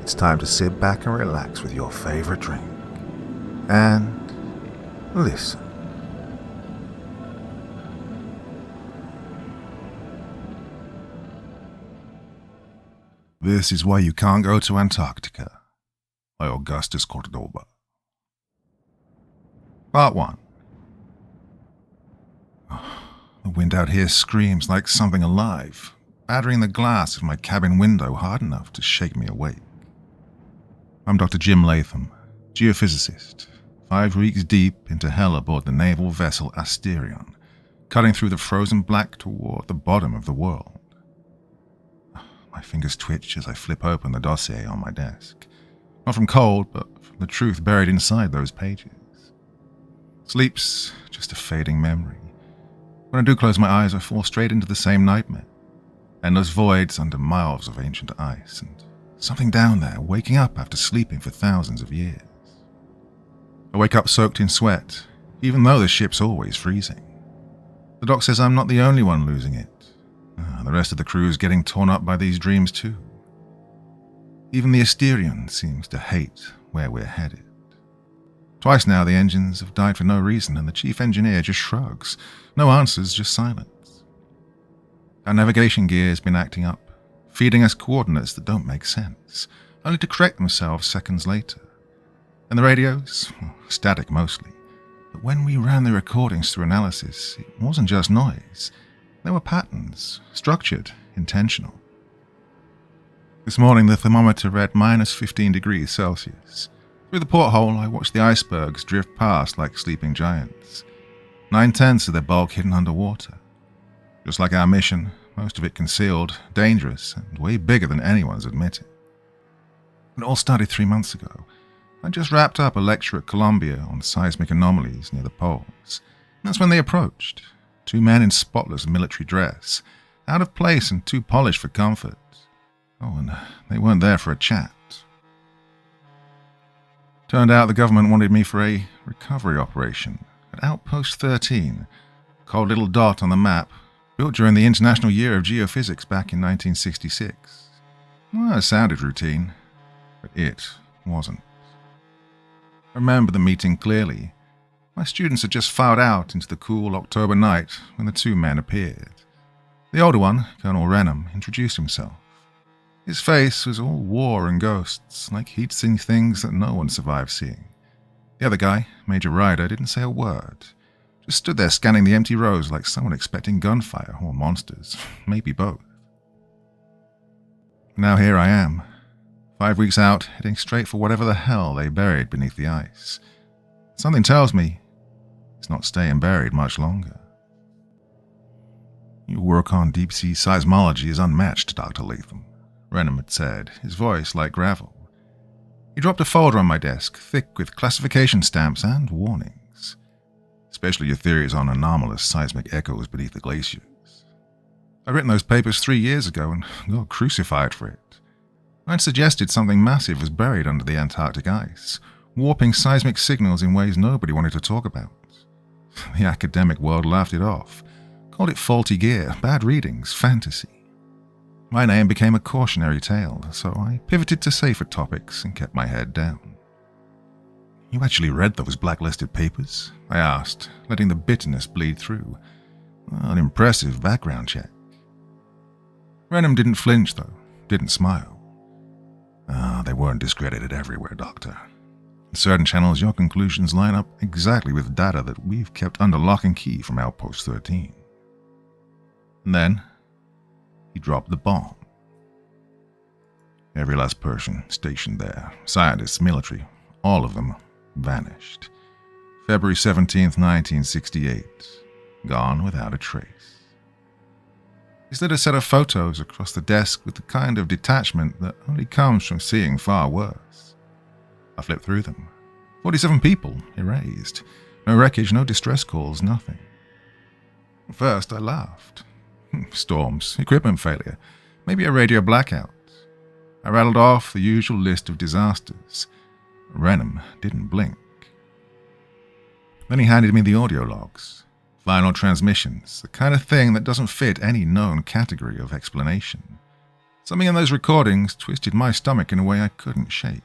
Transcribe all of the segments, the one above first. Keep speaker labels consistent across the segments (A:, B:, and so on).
A: it's time to sit back and relax with your favorite drink. And listen. This is Why You Can't Go to Antarctica by Augustus Cordoba. Part 1. The wind out here screams like something alive, battering the glass of my cabin window hard enough to shake me awake. I'm Dr. Jim Latham, geophysicist, 5 weeks deep into hell aboard the naval vessel Asterion, cutting through the frozen black toward the bottom of the world. My fingers twitch as I flip open the dossier on my desk. Not from cold, but from the truth buried inside those pages. Sleep's just a fading memory. When I do close my eyes, I fall straight into the same nightmare. Endless voids under miles of ancient ice, and something down there waking up after sleeping for thousands of years. I wake up soaked in sweat, even though the ship's always freezing. The doc says I'm not the only one losing it. The rest of the crew is getting torn up by these dreams too. Even the Asterion seems to hate where we're headed. Twice now the engines have died for no reason, and the chief engineer just shrugs. No answers, just silence. Our navigation gear has been acting up, feeding us coordinates that don't make sense, only to correct themselves seconds later. And the radios? Static mostly. But when we ran the recordings through analysis, it wasn't just noise. There were patterns, structured, intentional. This morning the thermometer read minus 15 degrees Celsius. Through the porthole I watched the icebergs drift past like sleeping giants. 9/10 of their bulk hidden underwater. Just like our mission, most of it concealed, dangerous, and way bigger than anyone's admitted. It all started 3 months ago. I just wrapped up a lecture at Columbia on seismic anomalies near the poles. And that's when they approached. 2 men in spotless military dress, out of place and too polished for comfort. Oh, and they weren't there for a chat. Turned out the government wanted me for a recovery operation at Outpost 13, a cold little dot on the map, built during the International Year of Geophysics back in 1966. Well, it sounded routine, but it wasn't. I remember the meeting clearly. My students had just filed out into the cool October night when the 2 men appeared. The older one, Colonel Renham, introduced himself. His face was all war and ghosts, like he'd seen things that no one survived seeing. The other guy, Major Ryder, didn't say a word, just stood there scanning the empty rows like someone expecting gunfire or monsters, maybe both. Now here I am, 5 weeks out, heading straight for whatever the hell they buried beneath the ice. Something tells me it's not staying buried much longer. Your work on deep-sea seismology is unmatched, Dr. Latham, Renham had said, his voice like gravel. He dropped a folder on my desk, thick with classification stamps and warnings. Especially your theories on anomalous seismic echoes beneath the glaciers. I'd written those papers 3 years ago and got crucified for it. I'd suggested something massive was buried under the Antarctic ice, warping seismic signals in ways nobody wanted to talk about. The academic world laughed it off, called it faulty gear, bad readings, fantasy. My name became a cautionary tale, so I pivoted to safer topics and kept my head down. You actually read those blacklisted papers? I asked, letting the bitterness bleed through. An impressive background check. Renham didn't flinch, though, didn't smile. They weren't discredited everywhere, Doctor. In certain channels, your conclusions line up exactly with data that we've kept under lock and key from Outpost 13. And then, he dropped the bomb. Every last person stationed there, scientists, military, all of them vanished. February 17th, 1968. Gone without a trace. He slid a set of photos across the desk with the kind of detachment that only comes from seeing far worse. I flipped through them. 47 people, erased. No wreckage, no distress calls, nothing. At first, I laughed. Storms, equipment failure, maybe a radio blackout. I rattled off the usual list of disasters. Renham didn't blink. Then he handed me the audio logs. Final transmissions, the kind of thing that doesn't fit any known category of explanation. Something in those recordings twisted my stomach in a way I couldn't shake.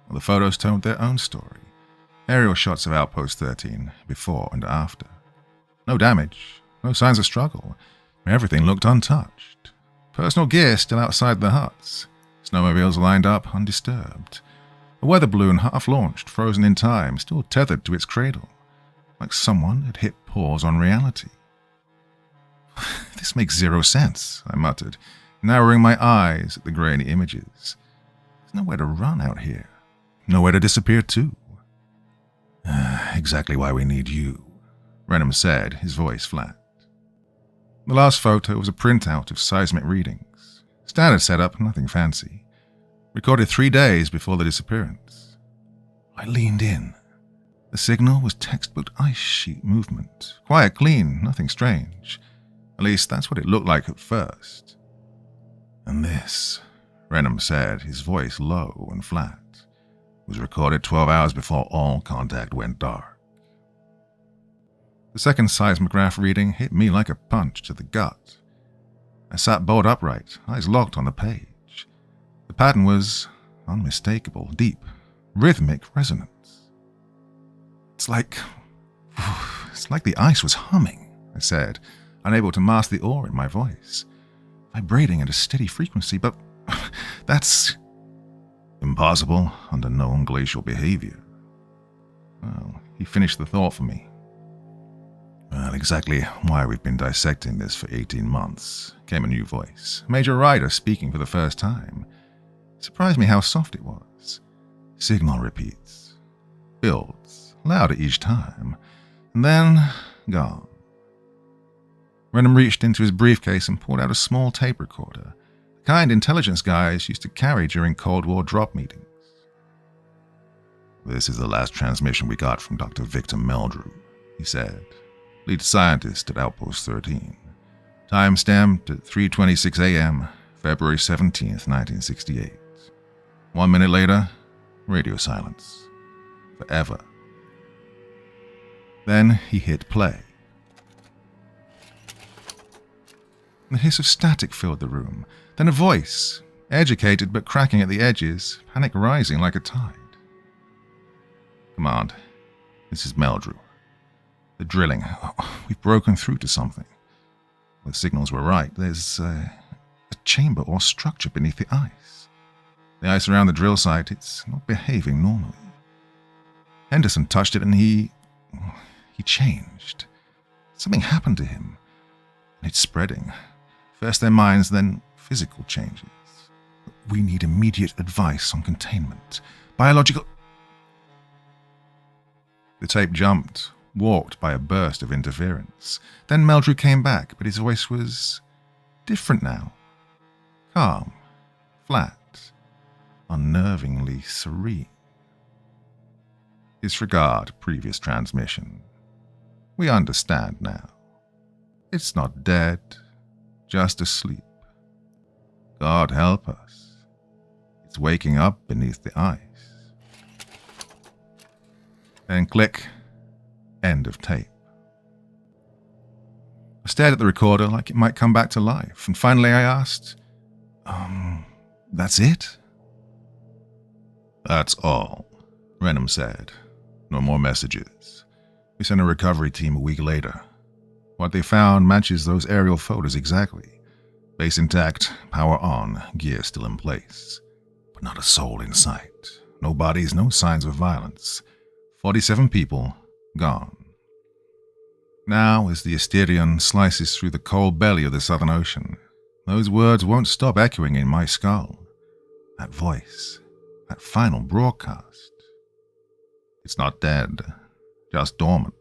A: Well, the photos told their own story. Aerial shots of Outpost 13, before and after. No damage, no signs of struggle. Everything looked untouched. Personal gear still outside the huts. Snowmobiles lined up, undisturbed. A weather balloon half-launched, frozen in time, still tethered to its cradle. Like someone had hit pause on reality. This makes zero sense, I muttered, narrowing my eyes at the grainy images. There's nowhere to run out here. Nowhere to disappear to. Exactly why we need you, Renham said, his voice flat. The last photo was a printout of seismic readings. Standard setup, nothing fancy. Recorded 3 days before the disappearance. I leaned in. The signal was textbook ice sheet movement. Quiet, clean, nothing strange. At least that's what it looked like at first. And this, Renham said, his voice low and flat, was recorded 12 hours before all contact went dark. The second seismograph reading hit me like a punch to the gut. I sat bolt upright, eyes locked on the page. The pattern was unmistakable, deep, rhythmic resonance. It's like the ice was humming, I said, unable to mask the awe in my voice. Vibrating at a steady frequency, but that's impossible under known glacial behavior. Well, he finished the thought for me. Well, exactly why we've been dissecting this for 18 months, came a new voice. Major Ryder speaking for the first time. It surprised me how soft it was. Signal repeats. Builds. Louder each time. And then, gone. Renham reached into his briefcase and pulled out a small tape recorder, the kind intelligence guys used to carry during Cold War drop meetings. This is the last transmission we got from Dr. Victor Meldrew, he said, lead scientist at Outpost 13. Time stamped at 3:26 a.m., February 17th, 1968. 1 minute later, radio silence. Forever. Then he hit play. The hiss of static filled the room. Then a voice, educated but cracking at the edges, panic rising like a tide. Command, this is Meldrew. The drilling. We've broken through to something. The signals were right. There's a chamber or structure beneath the ice. The ice around the drill site, it's not behaving normally. Henderson touched it and he changed. Something happened to him. And it's spreading. First their minds, then physical changes. We need immediate advice on containment. Biological... The tape jumped, warped by a burst of interference. Then Meldrew came back, but his voice was different now. Calm, flat, unnervingly serene. Disregard previous transmission. We understand now. It's not dead, just asleep. God help us. It's waking up beneath the ice. Then click. End of tape. I stared at the recorder like it might come back to life, and finally I asked, that's it? That's all, Renham said. No more messages. We sent a recovery team a week later. What they found matches those aerial photos exactly. Base intact, power on, gear still in place. But not a soul in sight. No bodies, no signs of violence. 47 people, gone. Now, as the Asterion slices through the cold belly of the Southern Ocean, those words won't stop echoing in my skull. That voice, that final broadcast. It's not dead, just dormant.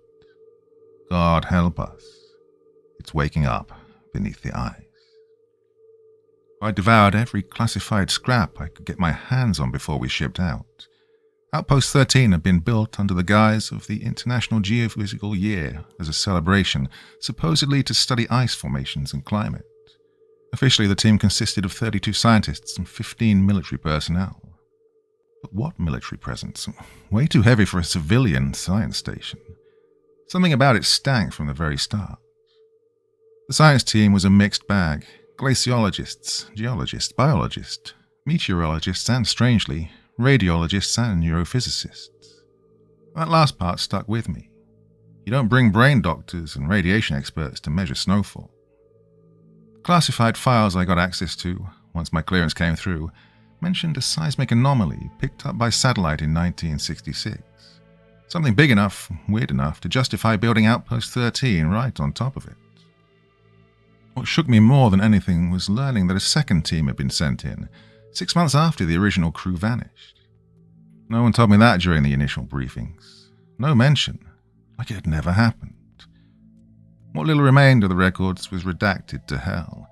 A: God help us. It's waking up beneath the ice. I devoured every classified scrap I could get my hands on before we shipped out. Outpost 13 had been built under the guise of the International Geophysical Year as a celebration, supposedly to study ice formations and climate. Officially, the team consisted of 32 scientists and 15 military personnel. But what military presence? Way too heavy for a civilian science station. Something about it stank from the very start. The science team was a mixed bag, Glaciologists, geologists, biologists, meteorologists, and, strangely, radiologists and neurophysicists. That last part stuck with me. You don't bring brain doctors and radiation experts to measure snowfall. The classified files I got access to, once my clearance came through, mentioned a seismic anomaly picked up by satellite in 1966. Something big enough, weird enough, to justify building Outpost 13 right on top of it. What shook me more than anything was learning that a second team had been sent in, 6 months after the original crew vanished. No one told me that during the initial briefings. No mention, like it had never happened. What little remained of the records was redacted to hell,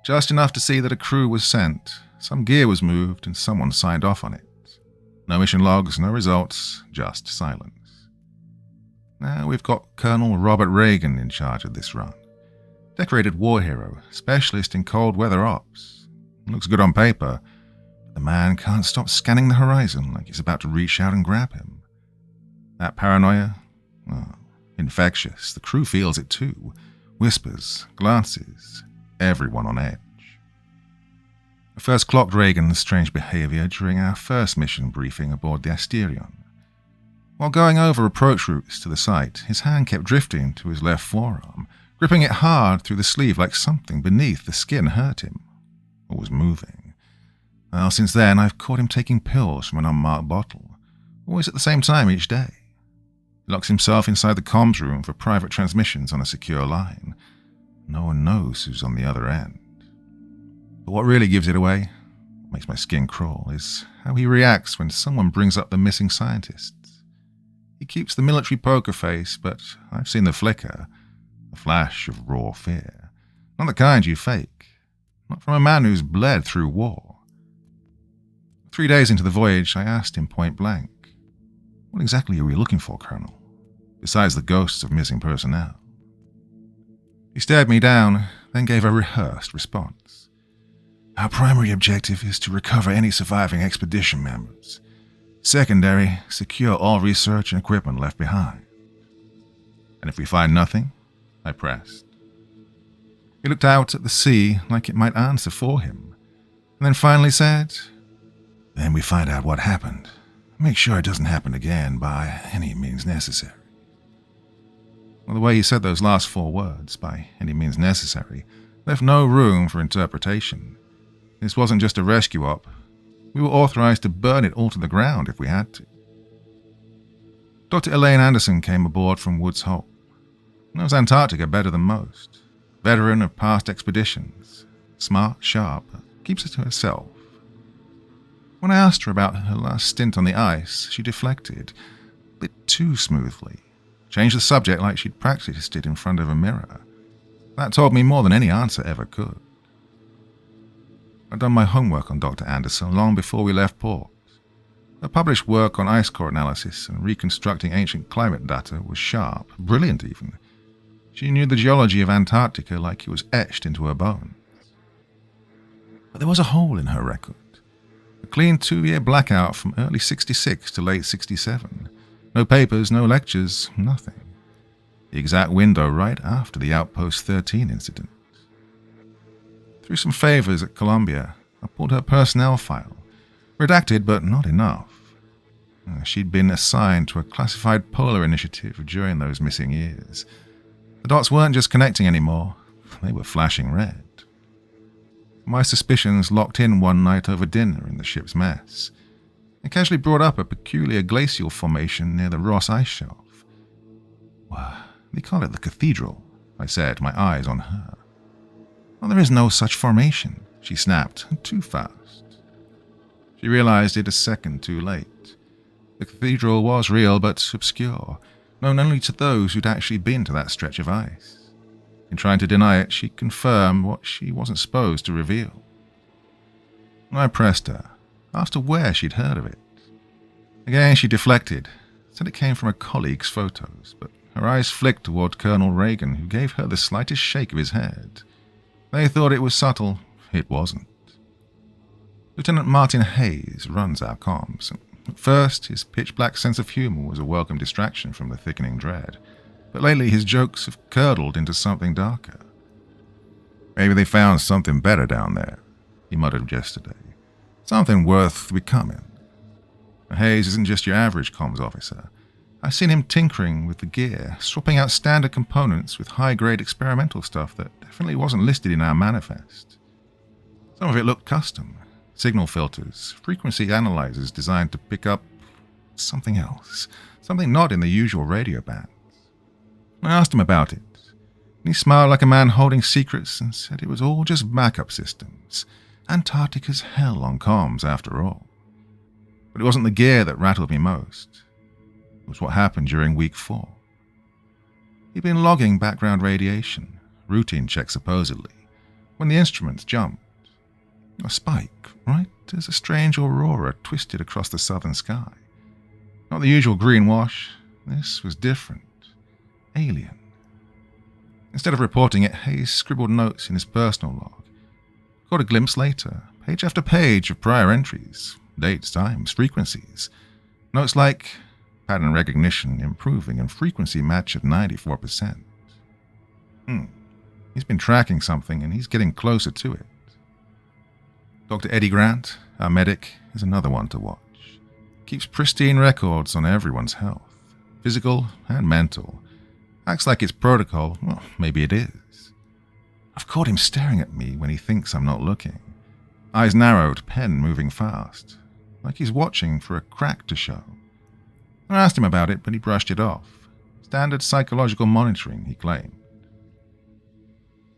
A: just enough to see that a crew was sent, some gear was moved, and someone signed off on it. No mission logs, no results, just silence. Now we've got Colonel Robert Reagan in charge of this run. Decorated war hero, specialist in cold weather ops. Looks good on paper, but the man can't stop scanning the horizon like he's about to reach out and grab him. That paranoia? Oh, infectious. The crew feels it too. Whispers, glances, everyone on edge. I first clocked Reagan's strange behavior during our first mission briefing aboard the Asterion. While going over approach routes to the site, his hand kept drifting to his left forearm, gripping it hard through the sleeve like something beneath the skin hurt him, or was moving. Well, since then, I've caught him taking pills from an unmarked bottle, always at the same time each day. He locks himself inside the comms room for private transmissions on a secure line. No one knows who's on the other end. But what really gives it away, what makes my skin crawl, is how he reacts when someone brings up the missing scientists. He keeps the military poker face, but I've seen the flicker, the flash of raw fear. Not the kind you fake. Not from a man who's bled through war. 3 days into the voyage, I asked him point blank, "What exactly are we looking for, Colonel, besides the ghosts of missing personnel?" He stared me down, then gave a rehearsed response. "Our primary objective is to recover any surviving expedition members. Secondary, secure all research and equipment left behind." "And if we find nothing?" I pressed. He looked out at the sea like it might answer for him, and then finally said, "Then we find out what happened. Make sure it doesn't happen again by any means necessary." Well, the way he said those last 4 words, "by any means necessary," left no room for interpretation. This wasn't just a rescue op. We were authorized to burn it all to the ground if we had to. Dr. Elaine Anderson came aboard from Woods Hole. Knows Antarctica better than most. Veteran of past expeditions. Smart, sharp, keeps it to herself. When I asked her about her last stint on the ice, she deflected, a bit too smoothly. Changed the subject like she'd practiced it in front of a mirror. That told me more than any answer ever could. I'd done my homework on Dr. Anderson long before we left port. Her published work on ice core analysis and reconstructing ancient climate data was sharp, brilliant even. She knew the geology of Antarctica like it was etched into her bones. But there was a hole in her record. A clean 2-year blackout from early 66 to late 67. No papers, no lectures, nothing. The exact window right after the Outpost 13 incident. Through some favors at Columbia, I pulled her personnel file. Redacted, but not enough. She'd been assigned to a classified polar initiative during those missing years. The dots weren't just connecting anymore, they were flashing red. My suspicions locked in one night over dinner in the ship's mess. I casually brought up a peculiar glacial formation near the Ross ice shelf. "Well, they call it the Cathedral," I said, my eyes on her. "Well, there is no such formation," she snapped, too fast. She realized it a second too late. The cathedral was real but obscure, known only to those who'd actually been to that stretch of ice. In trying to deny it, she confirmed what she wasn't supposed to reveal. I pressed her, asked her where she'd heard of it. Again she deflected, said it came from a colleague's photos, but her eyes flicked toward Colonel Reagan, who gave her the slightest shake of his head. They thought it was subtle. It wasn't. Lieutenant Martin Hayes runs our comms. At first, his pitch-black sense of humor was a welcome distraction from the thickening dread, but lately his jokes have curdled into something darker. Maybe they found something better down there, he muttered yesterday. Something worth becoming. Hayes isn't just your average comms officer. I've seen him tinkering with the gear, swapping out standard components with high-grade experimental stuff that definitely wasn't listed in our manifest. Some of it looked custom. Signal filters, frequency analyzers designed to pick up something else, something not in the usual radio bands. I asked him about it, and he smiled like a man holding secrets and said it was all just backup systems. Antarctica's hell on comms, after all. But it wasn't the gear that rattled me most. It was what happened during week 4. He'd been logging background radiation, routine check supposedly, when the instruments jumped. A spike, right as a strange aurora twisted across the southern sky. Not the usual green wash, this was different. Alien. Instead of reporting it, Hayes scribbled notes in his personal log. Caught a glimpse later, page after page of prior entries, dates, times, frequencies. Notes like pattern recognition improving and frequency match at 94%. He's been tracking something and he's getting closer to it. Dr. Eddie Grant, our medic, is another one to watch. Keeps pristine records on everyone's health, physical and mental. Acts like it's protocol, well, maybe it is. I've caught him staring at me when he thinks I'm not looking. Eyes narrowed, pen moving fast, like he's watching for a crack to show. I asked him about it, but he brushed it off. Standard psychological monitoring, he claimed.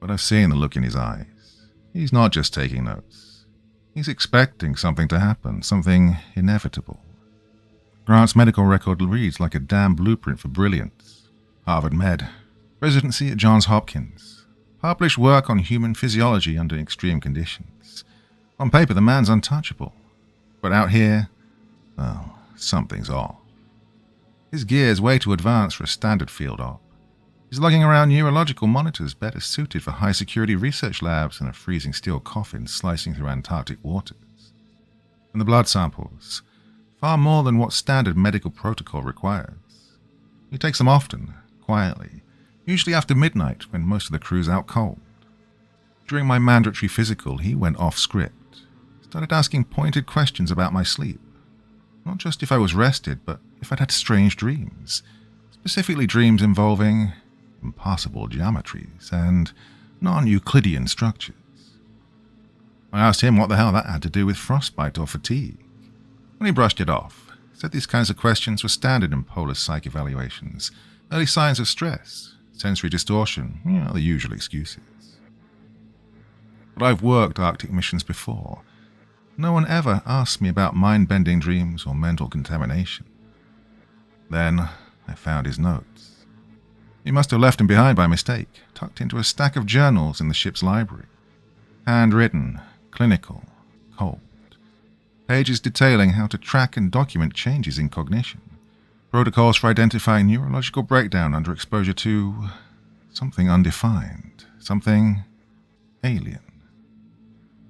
A: But I've seen the look in his eyes. He's not just taking notes. He's expecting something to happen, something inevitable. Grant's medical record reads like a damn blueprint for brilliance. Harvard Med, residency at Johns Hopkins, published work on human physiology under extreme conditions. On paper, the man's untouchable. But out here, well, something's off. His gear's way too advanced for a standard field op. He's lugging around neurological monitors better suited for high-security research labs than a freezing steel coffin slicing through Antarctic waters. And the blood samples, far more than what standard medical protocol requires. He takes them often, quietly, usually after midnight when most of the crew's out cold. During my mandatory physical, he went off script, started asking pointed questions about my sleep. Not just if I was rested, but if I'd had strange dreams, specifically dreams involving impossible geometries and non-Euclidean structures. I asked him what the hell that had to do with frostbite or fatigue. When he brushed it off, said these kinds of questions were standard in polar psych evaluations, early signs of stress, sensory distortion, the usual excuses. But I've worked Arctic missions before. No one ever asked me about mind-bending dreams or mental contamination. Then I found his notes. He must have left them behind by mistake, tucked into a stack of journals in the ship's library. Handwritten, clinical, cold. Pages detailing how to track and document changes in cognition. Protocols for identifying neurological breakdown under exposure to something undefined, something alien.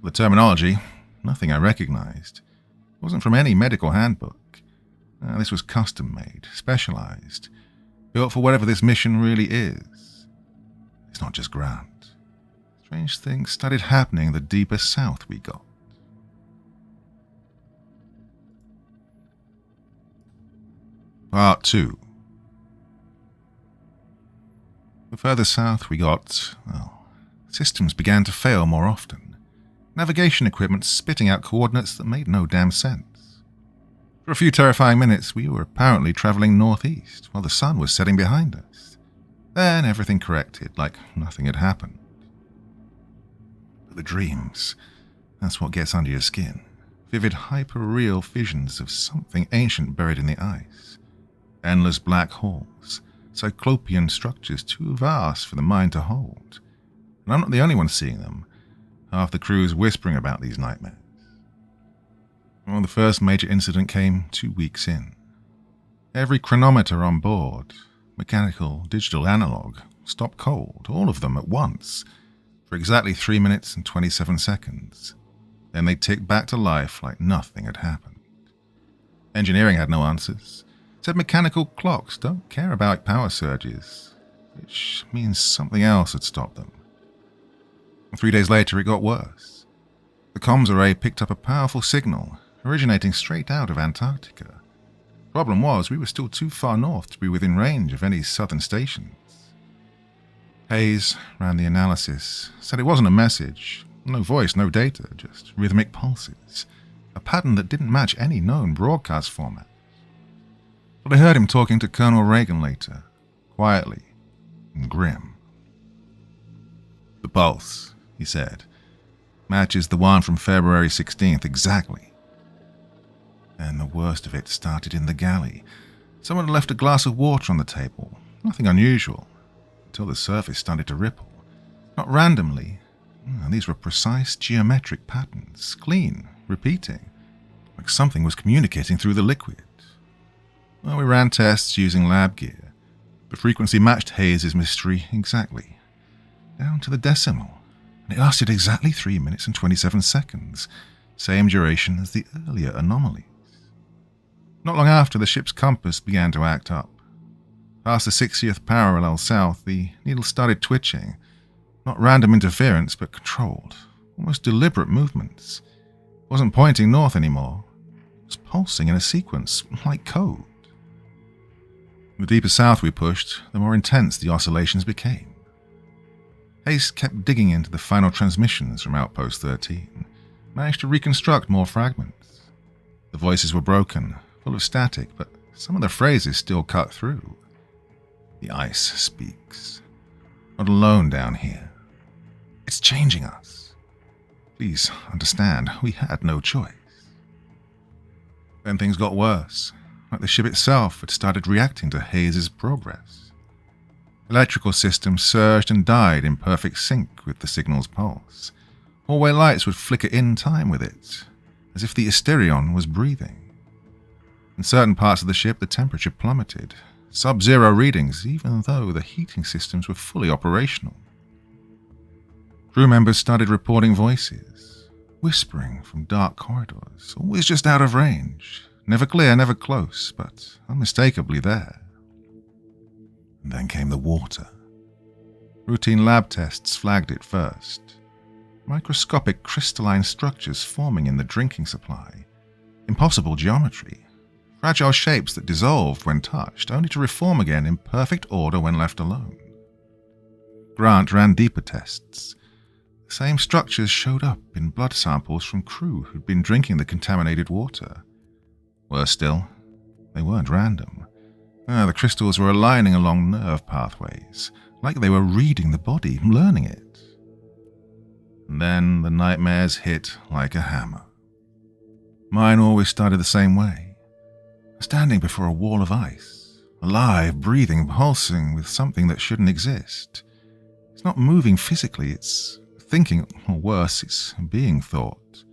A: The terminology, nothing I recognized. It wasn't from any medical handbook. This was custom-made, specialized, built for whatever this mission really is. It's not just Grant. Strange things started happening the deeper south we got. Part 2. The further south we got, systems began to fail more often. Navigation equipment spitting out coordinates that made no damn sense. For a few terrifying minutes, we were apparently traveling northeast while the sun was setting behind us. Then everything corrected, like nothing had happened. But the dreams, that's what gets under your skin. Vivid, hyper-real visions of something ancient buried in the ice. Endless black holes, cyclopean structures too vast for the mind to hold. And I'm not the only one seeing them. Half the crew's whispering about these nightmares. Well, the first major incident came 2 weeks in. Every chronometer on board, mechanical, digital, analog, stopped cold, all of them at once, for exactly 3 minutes and 27 seconds. Then they ticked back to life like nothing had happened. Engineering had no answers. Said mechanical clocks don't care about power surges, which means something else had stopped them. 3 days later, it got worse. The comms array picked up a powerful signal originating straight out of Antarctica. Problem was, we were still too far north to be within range of any southern stations. Hayes ran the analysis, said it wasn't a message, no voice, no data, just rhythmic pulses, a pattern that didn't match any known broadcast format. But I heard him talking to Colonel Reagan later, quietly and grim. "The pulse," he said, "matches the one from February 16th exactly." And the worst of it started in the galley. Someone had left a glass of water on the table, nothing unusual, until the surface started to ripple. Not randomly. These were precise geometric patterns, clean, repeating, like something was communicating through the liquid. Well, we ran tests using lab gear. The frequency matched Hayes' mystery exactly, down to the decimal, and it lasted exactly 3 minutes and 27 seconds, same duration as the earlier anomalies. Not long after, the ship's compass began to act up. Past the 60th parallel south, the needle started twitching. Not random interference, but controlled, almost deliberate movements. It wasn't pointing north anymore. It was pulsing in a sequence, like code. The deeper south we pushed, the more intense the oscillations became. Hayes kept digging into the final transmissions from Outpost 13, managed to reconstruct more fragments. The voices were broken, full of static, but some of the phrases still cut through. "The ice speaks. Not alone down here. It's changing us. Please understand, we had no choice." Then things got worse, like the ship itself had started reacting to Hayes' progress. Electrical systems surged and died in perfect sync with the signal's pulse. Hallway lights would flicker in time with it, as if the Asterion was breathing. In certain parts of the ship, the temperature plummeted, sub-zero readings, even though the heating systems were fully operational. Crew members started reporting voices, whispering from dark corridors, always just out of range, never clear, never close, but unmistakably there. And then came the water. Routine lab tests flagged it first. Microscopic crystalline structures forming in the drinking supply. Impossible geometry. Fragile shapes that dissolved when touched, only to reform again in perfect order when left alone. Grant ran deeper tests. The same structures showed up in blood samples from crew who'd been drinking the contaminated water. Worse still, they weren't random. The crystals were aligning along nerve pathways, like they were reading the body, learning it. And then the nightmares hit like a hammer. Mine always started the same way. Standing before a wall of ice, alive, breathing, pulsing with something that shouldn't exist. It's not moving physically, it's thinking, or worse, it's being thought.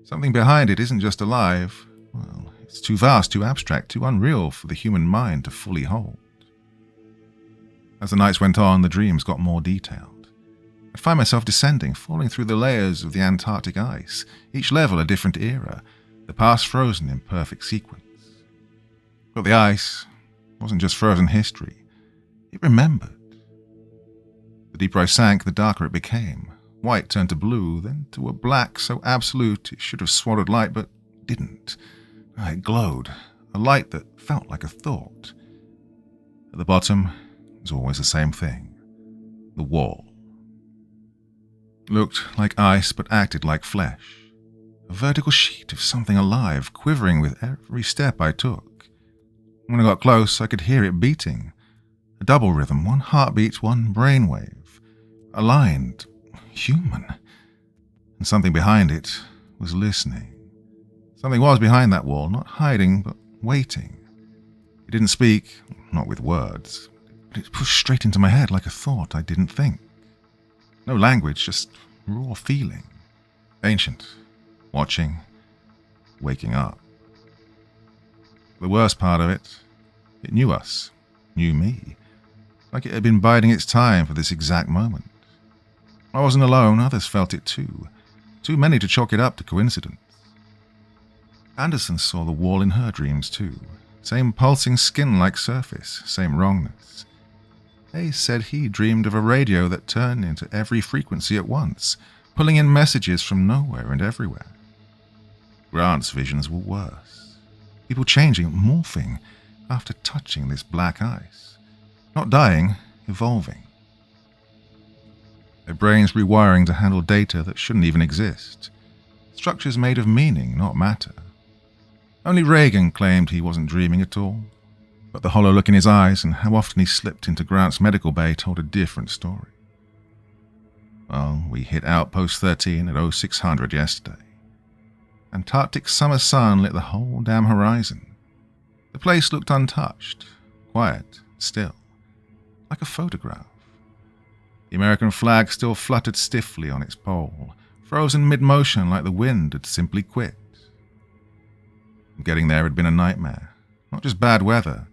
A: Something behind it isn't just alive. Well, it's too vast, too abstract, too unreal for the human mind to fully hold. As the nights went on, the dreams got more detailed. I'd find myself descending, falling through the layers of the Antarctic ice, each level a different era, the past frozen in perfect sequence. But the ice wasn't just frozen history. It remembered. The deeper I sank, the darker it became. White turned to blue, then to a black so absolute it should have swallowed light, but didn't. It glowed, a light that felt like a thought. At the bottom was always the same thing. The wall. Looked like ice, but acted like flesh. A vertical sheet of something alive, quivering with every step I took. When I got close, I could hear it beating. A double rhythm, one heartbeat, one brainwave. Aligned, human. And something behind it was listening. Something was behind that wall, not hiding, but waiting. It didn't speak, not with words, but it pushed straight into my head like a thought I didn't think. No language, just raw feeling. Ancient, watching, waking up. The worst part of it knew us, knew me, like it had been biding its time for this exact moment. I wasn't alone, others felt it too. Too many to chalk it up to coincidence. Anderson saw the wall in her dreams too. Same pulsing skin-like surface, same wrongness. Hayes said he dreamed of a radio that turned into every frequency at once, pulling in messages from nowhere and everywhere. Grant's visions were worse. People changing, morphing, after touching this black ice. Not dying, evolving. Their brains rewiring to handle data that shouldn't even exist. Structures made of meaning, not matter. Only Reagan claimed he wasn't dreaming at all. But the hollow look in his eyes and how often he slipped into Grant's medical bay told a different story. Well, we hit Outpost 13 at 0600 yesterday. Antarctic summer sun lit the whole damn horizon. The place looked untouched, quiet, still, like a photograph. The American flag still fluttered stiffly on its pole, frozen mid-motion like the wind had simply quit. Getting there had been a nightmare. Not just bad weather.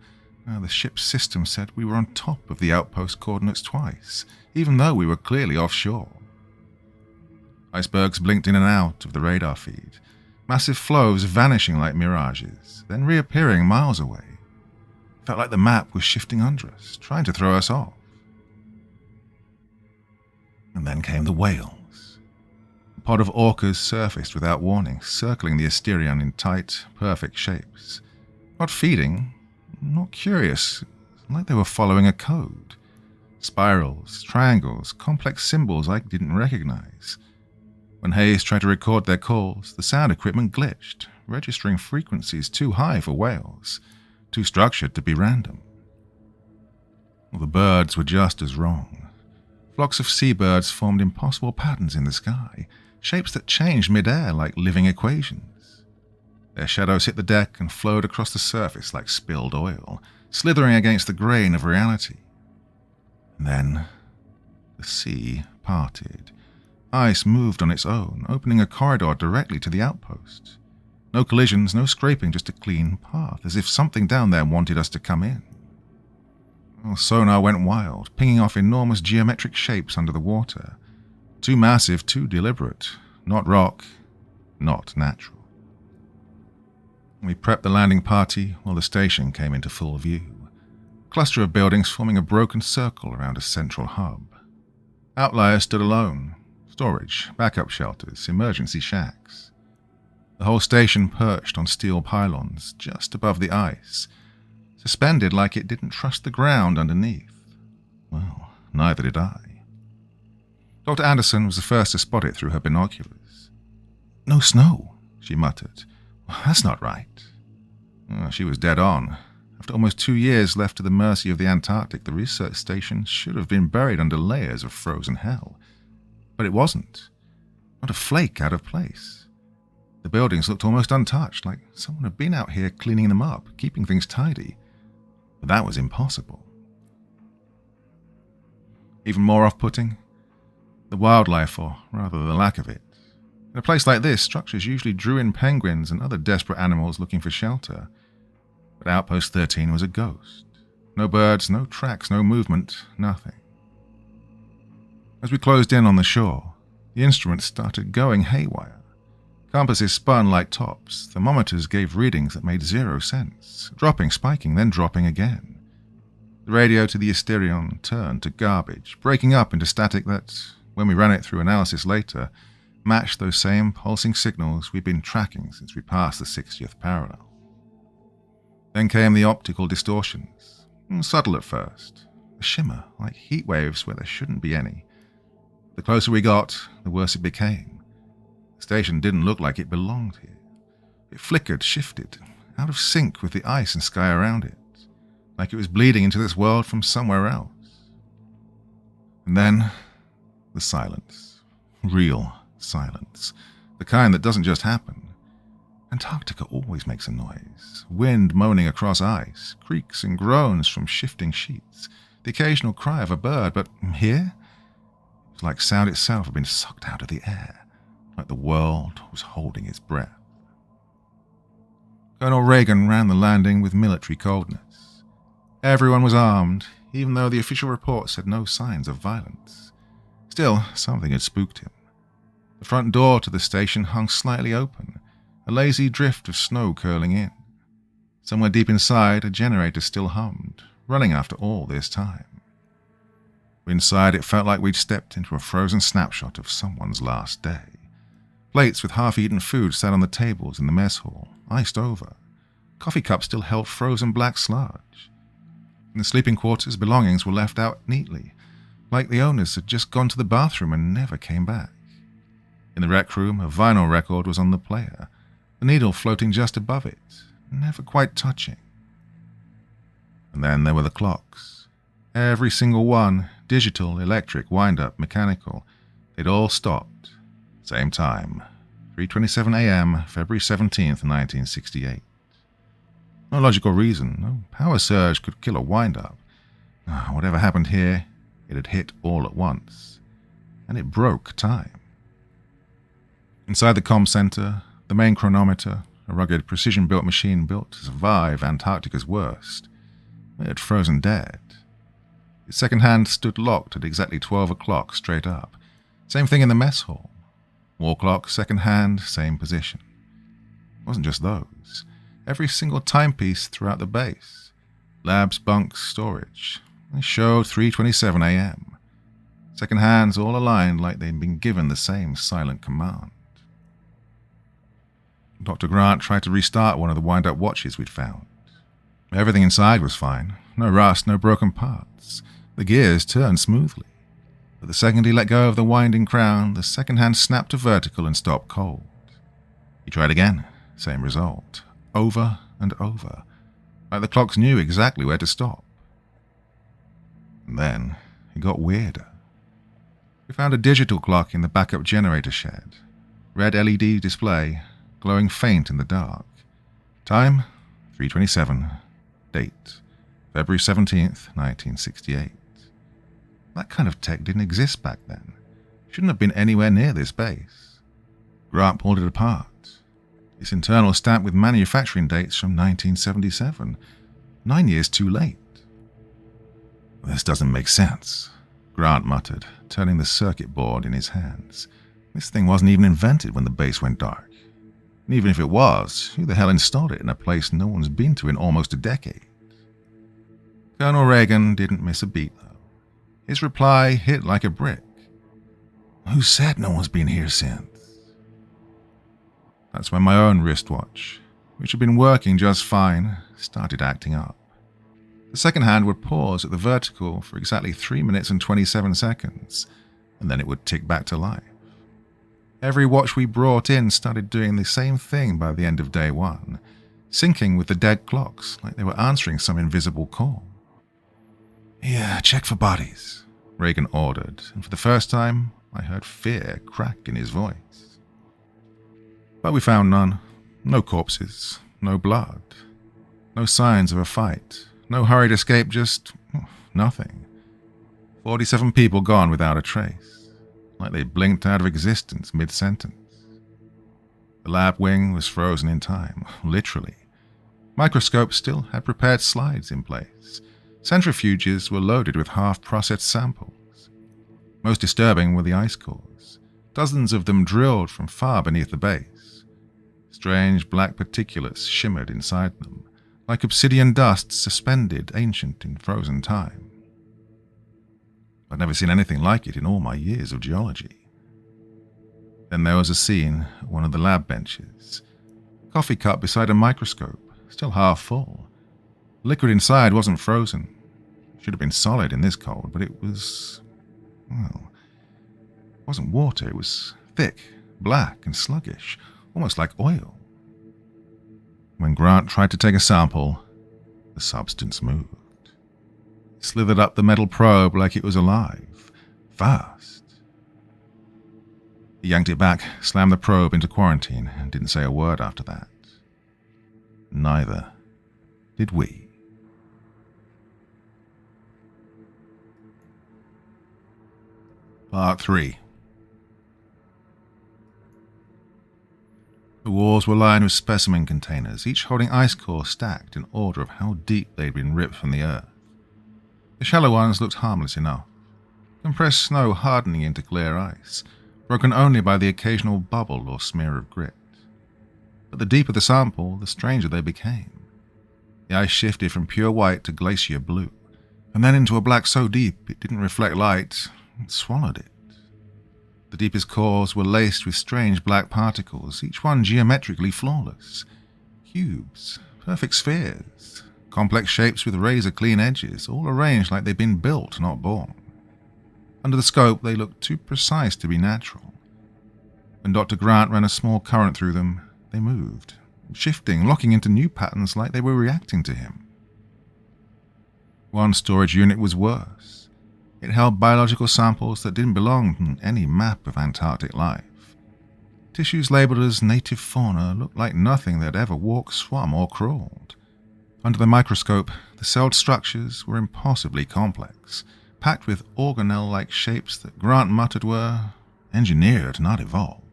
A: The ship's system said we were on top of the outpost coordinates twice, even though we were clearly offshore. Icebergs blinked in and out of the radar feed, massive flows vanishing like mirages, then reappearing miles away. It felt like the map was shifting under us, trying to throw us off. And then came the whales. A pod of orcas surfaced without warning, circling the Asterion in tight, perfect shapes. Not feeding, not curious, like they were following a code. Spirals, triangles, complex symbols I didn't recognize. When Hayes tried to record their calls, the sound equipment glitched, registering frequencies too high for whales, too structured to be random. Well, the birds were just as wrong. Flocks of seabirds formed impossible patterns in the sky, shapes that changed mid-air like living equations. Their shadows hit the deck and flowed across the surface like spilled oil, slithering against the grain of reality. And then the sea parted. Ice moved on its own, opening a corridor directly to the outpost. No collisions, no scraping, just a clean path, as if something down there wanted us to come in. Well, sonar went wild, pinging off enormous geometric shapes under the water. Too massive, too deliberate. Not rock, not natural. We prepped the landing party while the station came into full view. A cluster of buildings forming a broken circle around a central hub. Outliers stood alone. Storage, backup shelters, emergency shacks. The whole station perched on steel pylons just above the ice, suspended like it didn't trust the ground underneath. Well, neither did I. Dr. Anderson was the first to spot it through her binoculars. "No snow," she muttered. "That's not right." She was dead on. After almost 2 years left to the mercy of the Antarctic, the research station should have been buried under layers of frozen hell. But it wasn't. Not a flake out of place. The buildings looked almost untouched, like someone had been out here cleaning them up, keeping things tidy. But that was impossible. Even more off-putting, the wildlife, or rather the lack of it. In a place like this, structures usually drew in penguins and other desperate animals looking for shelter. But Outpost 13 was a ghost. No birds, no tracks, no movement, nothing. As we closed in on the shore, the instruments started going haywire. Compasses spun like tops. Thermometers gave readings that made zero sense, dropping, spiking, then dropping again. The radio to the Asterion turned to garbage, breaking up into static that, when we ran it through analysis later, matched those same pulsing signals we'd been tracking since we passed the 60th parallel. Then came the optical distortions, subtle at first, a shimmer like heat waves where there shouldn't be any. The closer we got, the worse it became. The station didn't look like it belonged here. It flickered, shifted, out of sync with the ice and sky around it, like it was bleeding into this world from somewhere else. And then, the silence. Real silence. The kind that doesn't just happen. Antarctica always makes a noise. Wind moaning across ice, creaks and groans from shifting sheets, the occasional cry of a bird, but here? It was like sound itself had been sucked out of the air, like the world was holding its breath. Colonel Reagan ran the landing with military coldness. Everyone was armed, even though the official report said no signs of violence. Still, something had spooked him. The front door to the station hung slightly open, a lazy drift of snow curling in. Somewhere deep inside, a generator still hummed, running after all this time. Inside, it felt like we'd stepped into a frozen snapshot of someone's last day. Plates with half-eaten food sat on the tables in the mess hall, iced over. Coffee cups still held frozen black sludge. In the sleeping quarters, belongings were left out neatly, like the owners had just gone to the bathroom and never came back. In the rec room, a vinyl record was on the player, the needle floating just above it, never quite touching. And then there were the clocks. Every single one, digital, electric, wind-up, mechanical. They'd all stopped. Same time, 3:27 a.m., February 17th, 1968. No logical reason, no power surge could kill a wind-up. Whatever happened here, it had hit all at once, and it broke time. Inside the comm center, the main chronometer, a rugged precision-built machine built to survive Antarctica's worst, it had frozen dead. Its second hand stood locked at exactly 12 o'clock straight up. Same thing in the mess hall. Wall clock, second hand, same position. It wasn't just those. Every single timepiece throughout the base. Labs, bunks, storage. They showed 3:27 a.m. Second hands all aligned like they'd been given the same silent command. Dr. Grant tried to restart one of the wind-up watches we'd found. Everything inside was fine. No rust, no broken parts. The gears turned smoothly. But the second he let go of the winding crown, the second hand snapped to vertical and stopped cold. He tried again. Same result. Over and over. Like the clocks knew exactly where to stop. And then it got weirder. We found a digital clock in the backup generator shed. Red LED display, glowing faint in the dark. Time, 3:27. Date, February 17th, 1968. That kind of tech didn't exist back then. Shouldn't have been anywhere near this base. Grant pulled it apart. Its internal stamped with manufacturing dates from 1977. 9 years too late. This doesn't make sense, Grant muttered, turning the circuit board in his hands. This thing wasn't even invented when the base went dark. And even if it was, who the hell installed it in a place no one's been to in almost a decade? Colonel Reagan didn't miss a beat, though. His reply hit like a brick. Who said no one's been here since? That's when my own wristwatch, which had been working just fine, started acting up. The second hand would pause at the vertical for exactly 3 minutes and 27 seconds, and then it would tick back to life. Every watch we brought in started doing the same thing by the end of day one, syncing with the dead clocks like they were answering some invisible call. Yeah, check for bodies, Reagan ordered, and for the first time, I heard fear crack in his voice. But we found none. No corpses, no blood, no signs of a fight, no hurried escape, just nothing. 47 people gone without a trace, like they blinked out of existence mid-sentence. The lab wing was frozen in time, literally. Microscopes still had prepared slides in place. Centrifuges were loaded with half-processed samples. Most disturbing were the ice cores, dozens of them drilled from far beneath the base. Strange black particulates shimmered inside them, like obsidian dust suspended ancient in frozen time. I'd never seen anything like it in all my years of geology. Then there was a scene at one of the lab benches. A coffee cup beside a microscope, still half full. The liquid inside wasn't frozen. It should have been solid in this cold, but it was, well, it wasn't water. It was thick, black, and sluggish, almost like oil. When Grant tried to take a sample, the substance moved. It slithered up the metal probe like it was alive, fast. He yanked it back, slammed the probe into quarantine, and didn't say a word after that. Neither did we. Part 3. The walls were lined with specimen containers, each holding ice cores stacked in order of how deep they'd been ripped from the earth. The shallow ones looked harmless enough. Compressed snow hardening into clear ice, broken only by the occasional bubble or smear of grit. But the deeper the sample, the stranger they became. The ice shifted from pure white to glacier blue, and then into a black so deep it didn't reflect light, it swallowed it. The deepest cores were laced with strange black particles, each one geometrically flawless. Cubes, perfect spheres, complex shapes with razor-clean edges, all arranged like they'd been built, not born. Under the scope, they looked too precise to be natural. When Dr. Grant ran a small current through them, they moved, shifting, locking into new patterns like they were reacting to him. One storage unit was worse. It held biological samples that didn't belong in any map of Antarctic life. Tissues labeled as native fauna looked like nothing that ever walked, swum, or crawled. Under the microscope, the celled structures were impossibly complex, packed with organelle-like shapes that Grant muttered were engineered, not evolved.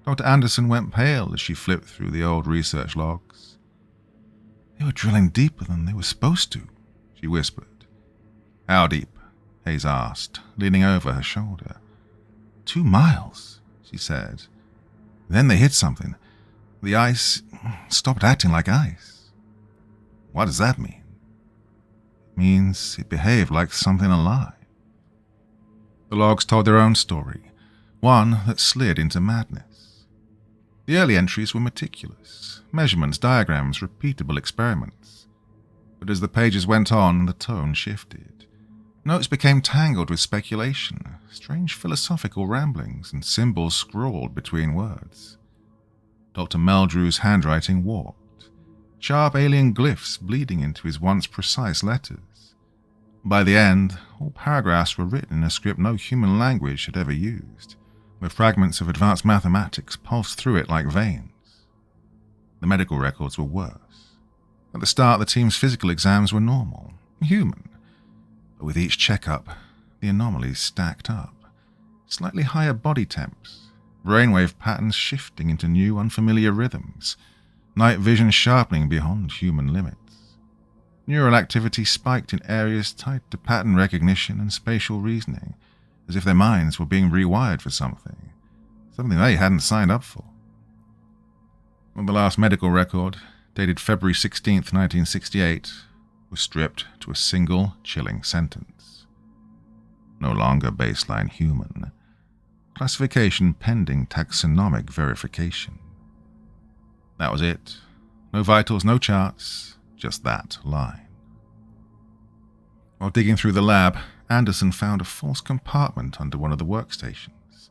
A: Dr. Anderson went pale as she flipped through the old research logs. "They were drilling deeper than they were supposed to," she whispered. "How deep?" Hayes asked, leaning over her shoulder. 2 miles, she said. Then they hit something. The ice stopped acting like ice. What does that mean? It means it behaved like something alive. The logs told their own story, one that slid into madness. The early entries were meticulous, measurements, diagrams, repeatable experiments. But as the pages went on, the tone shifted. Notes became tangled with speculation, strange philosophical ramblings, and symbols scrawled between words. Dr. Meldrew's handwriting warped, sharp alien glyphs bleeding into his once precise letters. By the end, all paragraphs were written in a script no human language had ever used, where fragments of advanced mathematics pulsed through it like veins. The medical records were worse. At the start, the team's physical exams were normal, human. But with each checkup, the anomalies stacked up. Slightly higher body temps, brainwave patterns shifting into new unfamiliar rhythms, night vision sharpening beyond human limits. Neural activity spiked in areas tied to pattern recognition and spatial reasoning, as if their minds were being rewired for something they hadn't signed up for. When the last medical record, dated February 16th, 1968, was stripped to a single chilling sentence. No longer baseline human. Classification pending taxonomic verification. That was it. No vitals, no charts, just that line. While digging through the lab, Anderson found a false compartment under one of the workstations.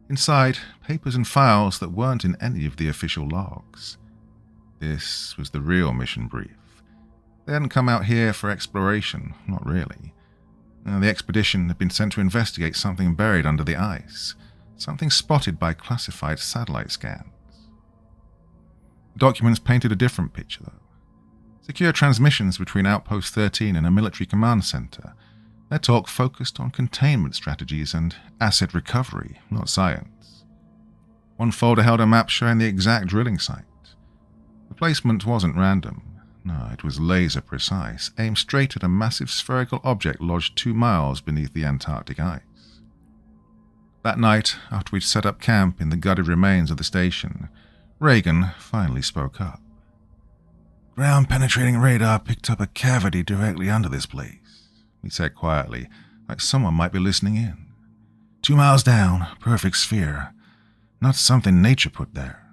A: Inside, papers and files that weren't in any of the official logs. This was the real mission brief. They hadn't come out here for exploration, not really. The expedition had been sent to investigate something buried under the ice, something spotted by classified satellite scans. The documents painted a different picture, though. Secure transmissions between Outpost 13 and a military command center. Their talk focused on containment strategies and asset recovery, not science. One folder held a map showing the exact drilling site. The placement wasn't random. No, it was laser precise, aimed straight at a massive spherical object lodged 2 miles beneath the Antarctic ice. That night, after we'd set up camp in the gutted remains of the station, Reagan finally spoke up. "Ground-penetrating radar picked up a cavity directly under this place," he said quietly, like someone might be listening in. 2 miles down, perfect sphere. Not something nature put there.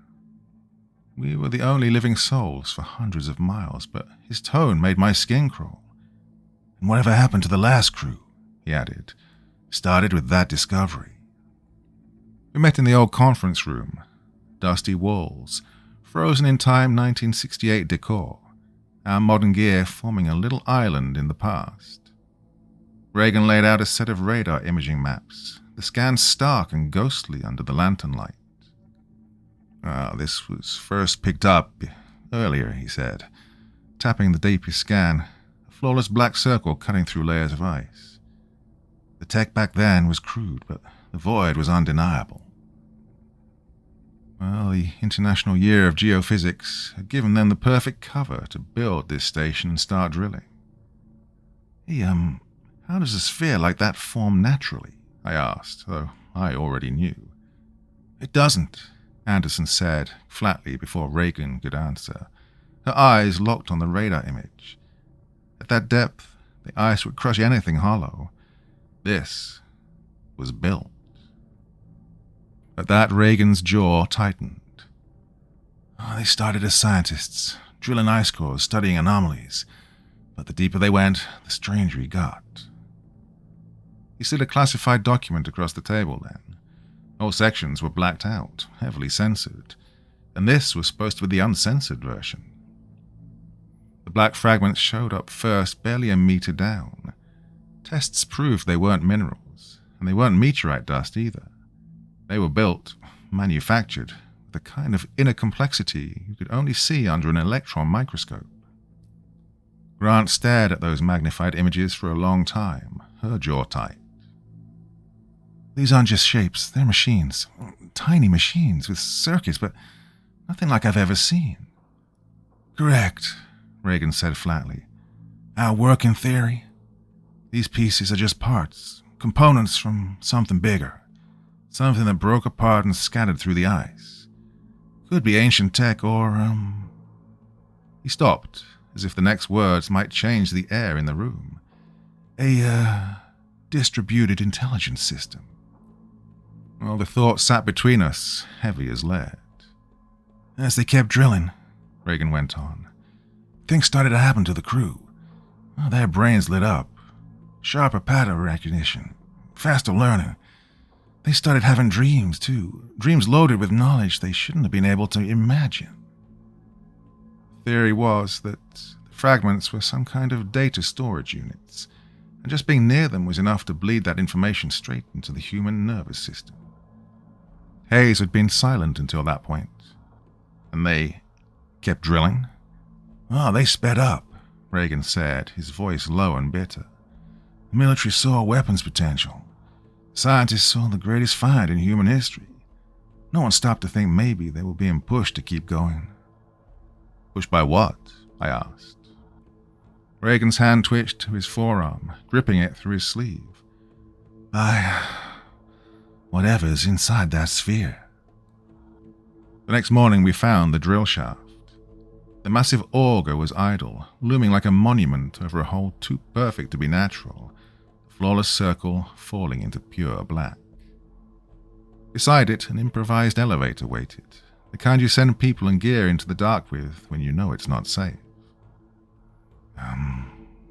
A: We were the only living souls for hundreds of miles, but his tone made my skin crawl. "And whatever happened to the last crew," he added, "started with that discovery." We met in the old conference room. Dusty walls, frozen in time 1968 decor, our modern gear forming a little island in the past. Reagan laid out a set of radar imaging maps, the scans stark and ghostly under the lantern light. This was first picked up earlier," he said, tapping the deepest scan, a flawless black circle cutting through layers of ice. "The tech back then was crude, but the void was undeniable." Well, the International Year of Geophysics had given them the perfect cover to build this station and start drilling. "Hey, how does a sphere like that form naturally?" I asked, though I already knew. "It doesn't," Anderson said, flatly before Reagan could answer. Her eyes locked on the radar image. At that depth, The ice would crush anything hollow. This was built. At that, Reagan's jaw tightened. They started as scientists, drilling ice cores, studying anomalies. But the deeper they went, the stranger he got. He slid a classified document across the table then. All sections were blacked out, heavily censored. And this was supposed to be the uncensored version. The black fragments showed up first, barely a meter down. Tests proved they weren't minerals, and they weren't meteorite dust either. They were built, manufactured, with a kind of inner complexity you could only see under an electron microscope. Grant stared at those magnified images for a long time, her jaw tight. These aren't just shapes, they're machines. Tiny machines with circuits, but nothing like I've ever seen. Correct, Reagan said flatly. Our working theory? These pieces are just parts, components from something bigger. Something that broke apart and scattered through the ice. Could be ancient tech or, He stopped, as if the next words might change the air in the room. A distributed intelligence system. Well, the thought sat between us, heavy as lead. As they kept drilling, Reagan went on, things started to happen to the crew. Their brains lit up. Sharper pattern recognition. Faster learning. They started having dreams, too. Dreams loaded with knowledge they shouldn't have been able to imagine. The theory was that the fragments were some kind of data storage units, and just being near them was enough to bleed that information straight into the human nervous system. Hayes had been silent until that point, and they kept drilling. They sped up, Reagan said, his voice low and bitter. The military saw weapons potential. Scientists saw the greatest find in human history. No one stopped to think maybe they were being pushed to keep going. Pushed by what? I asked. Reagan's hand twitched to his forearm, gripping it through his sleeve. By whatever's inside that sphere. The next morning we found the drill shaft. The massive auger was idle, looming like a monument over a hole too perfect to be natural. Flawless circle falling into pure black. Beside it, an improvised elevator waited, the kind you send people and gear into the dark with when you know it's not safe.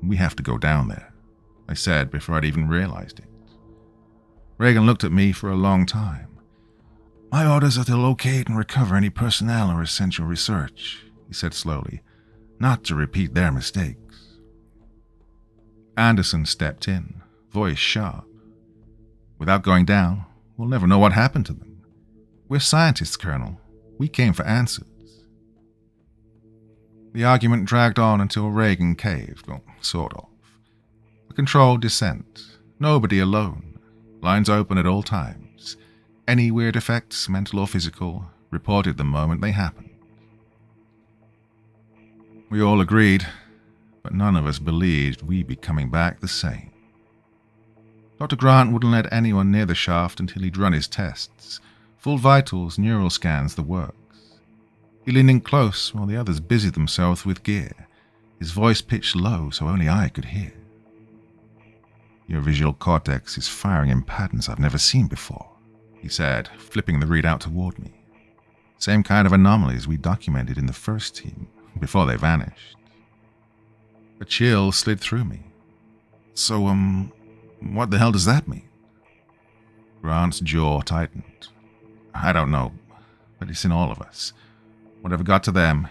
A: We have to go down there, I said before I'd even realized it. Reagan looked at me for a long time. My orders are to locate and recover any personnel or essential research, he said slowly, not to repeat their mistakes. Anderson stepped in, voice sharp. Without going down, we'll never know what happened to them. We're scientists, Colonel. We came for answers. The argument dragged on until Reagan caved, well, sort of. A controlled descent. Nobody alone. Lines open at all times. Any weird effects, mental or physical, reported the moment they happened. We all agreed, but none of us believed we'd be coming back the same. Dr. Grant wouldn't let anyone near the shaft until he'd run his tests. Full vitals, neural scans, the works. He leaned in close while the others busied themselves with gear, his voice pitched low so only I could hear. Your visual cortex is firing in patterns I've never seen before, he said, flipping the readout toward me. Same kind of anomalies we documented in the first team, before they vanished. A chill slid through me. So, what the hell does that mean? Grant's jaw tightened. I don't know, but it's in all of us. Whatever got to them,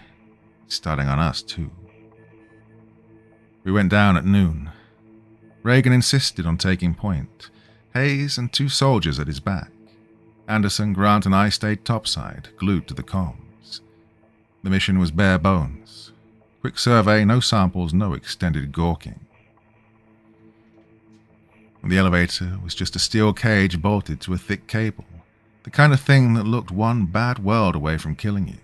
A: it's starting on us too. We went down at noon. Reagan insisted on taking point. Hayes and 2 soldiers at his back. Anderson, Grant, and I stayed topside, glued to the comms. The mission was bare bones. Quick survey, no samples, no extended gawking. The elevator was just a steel cage bolted to a thick cable, the kind of thing that looked one bad world away from killing you.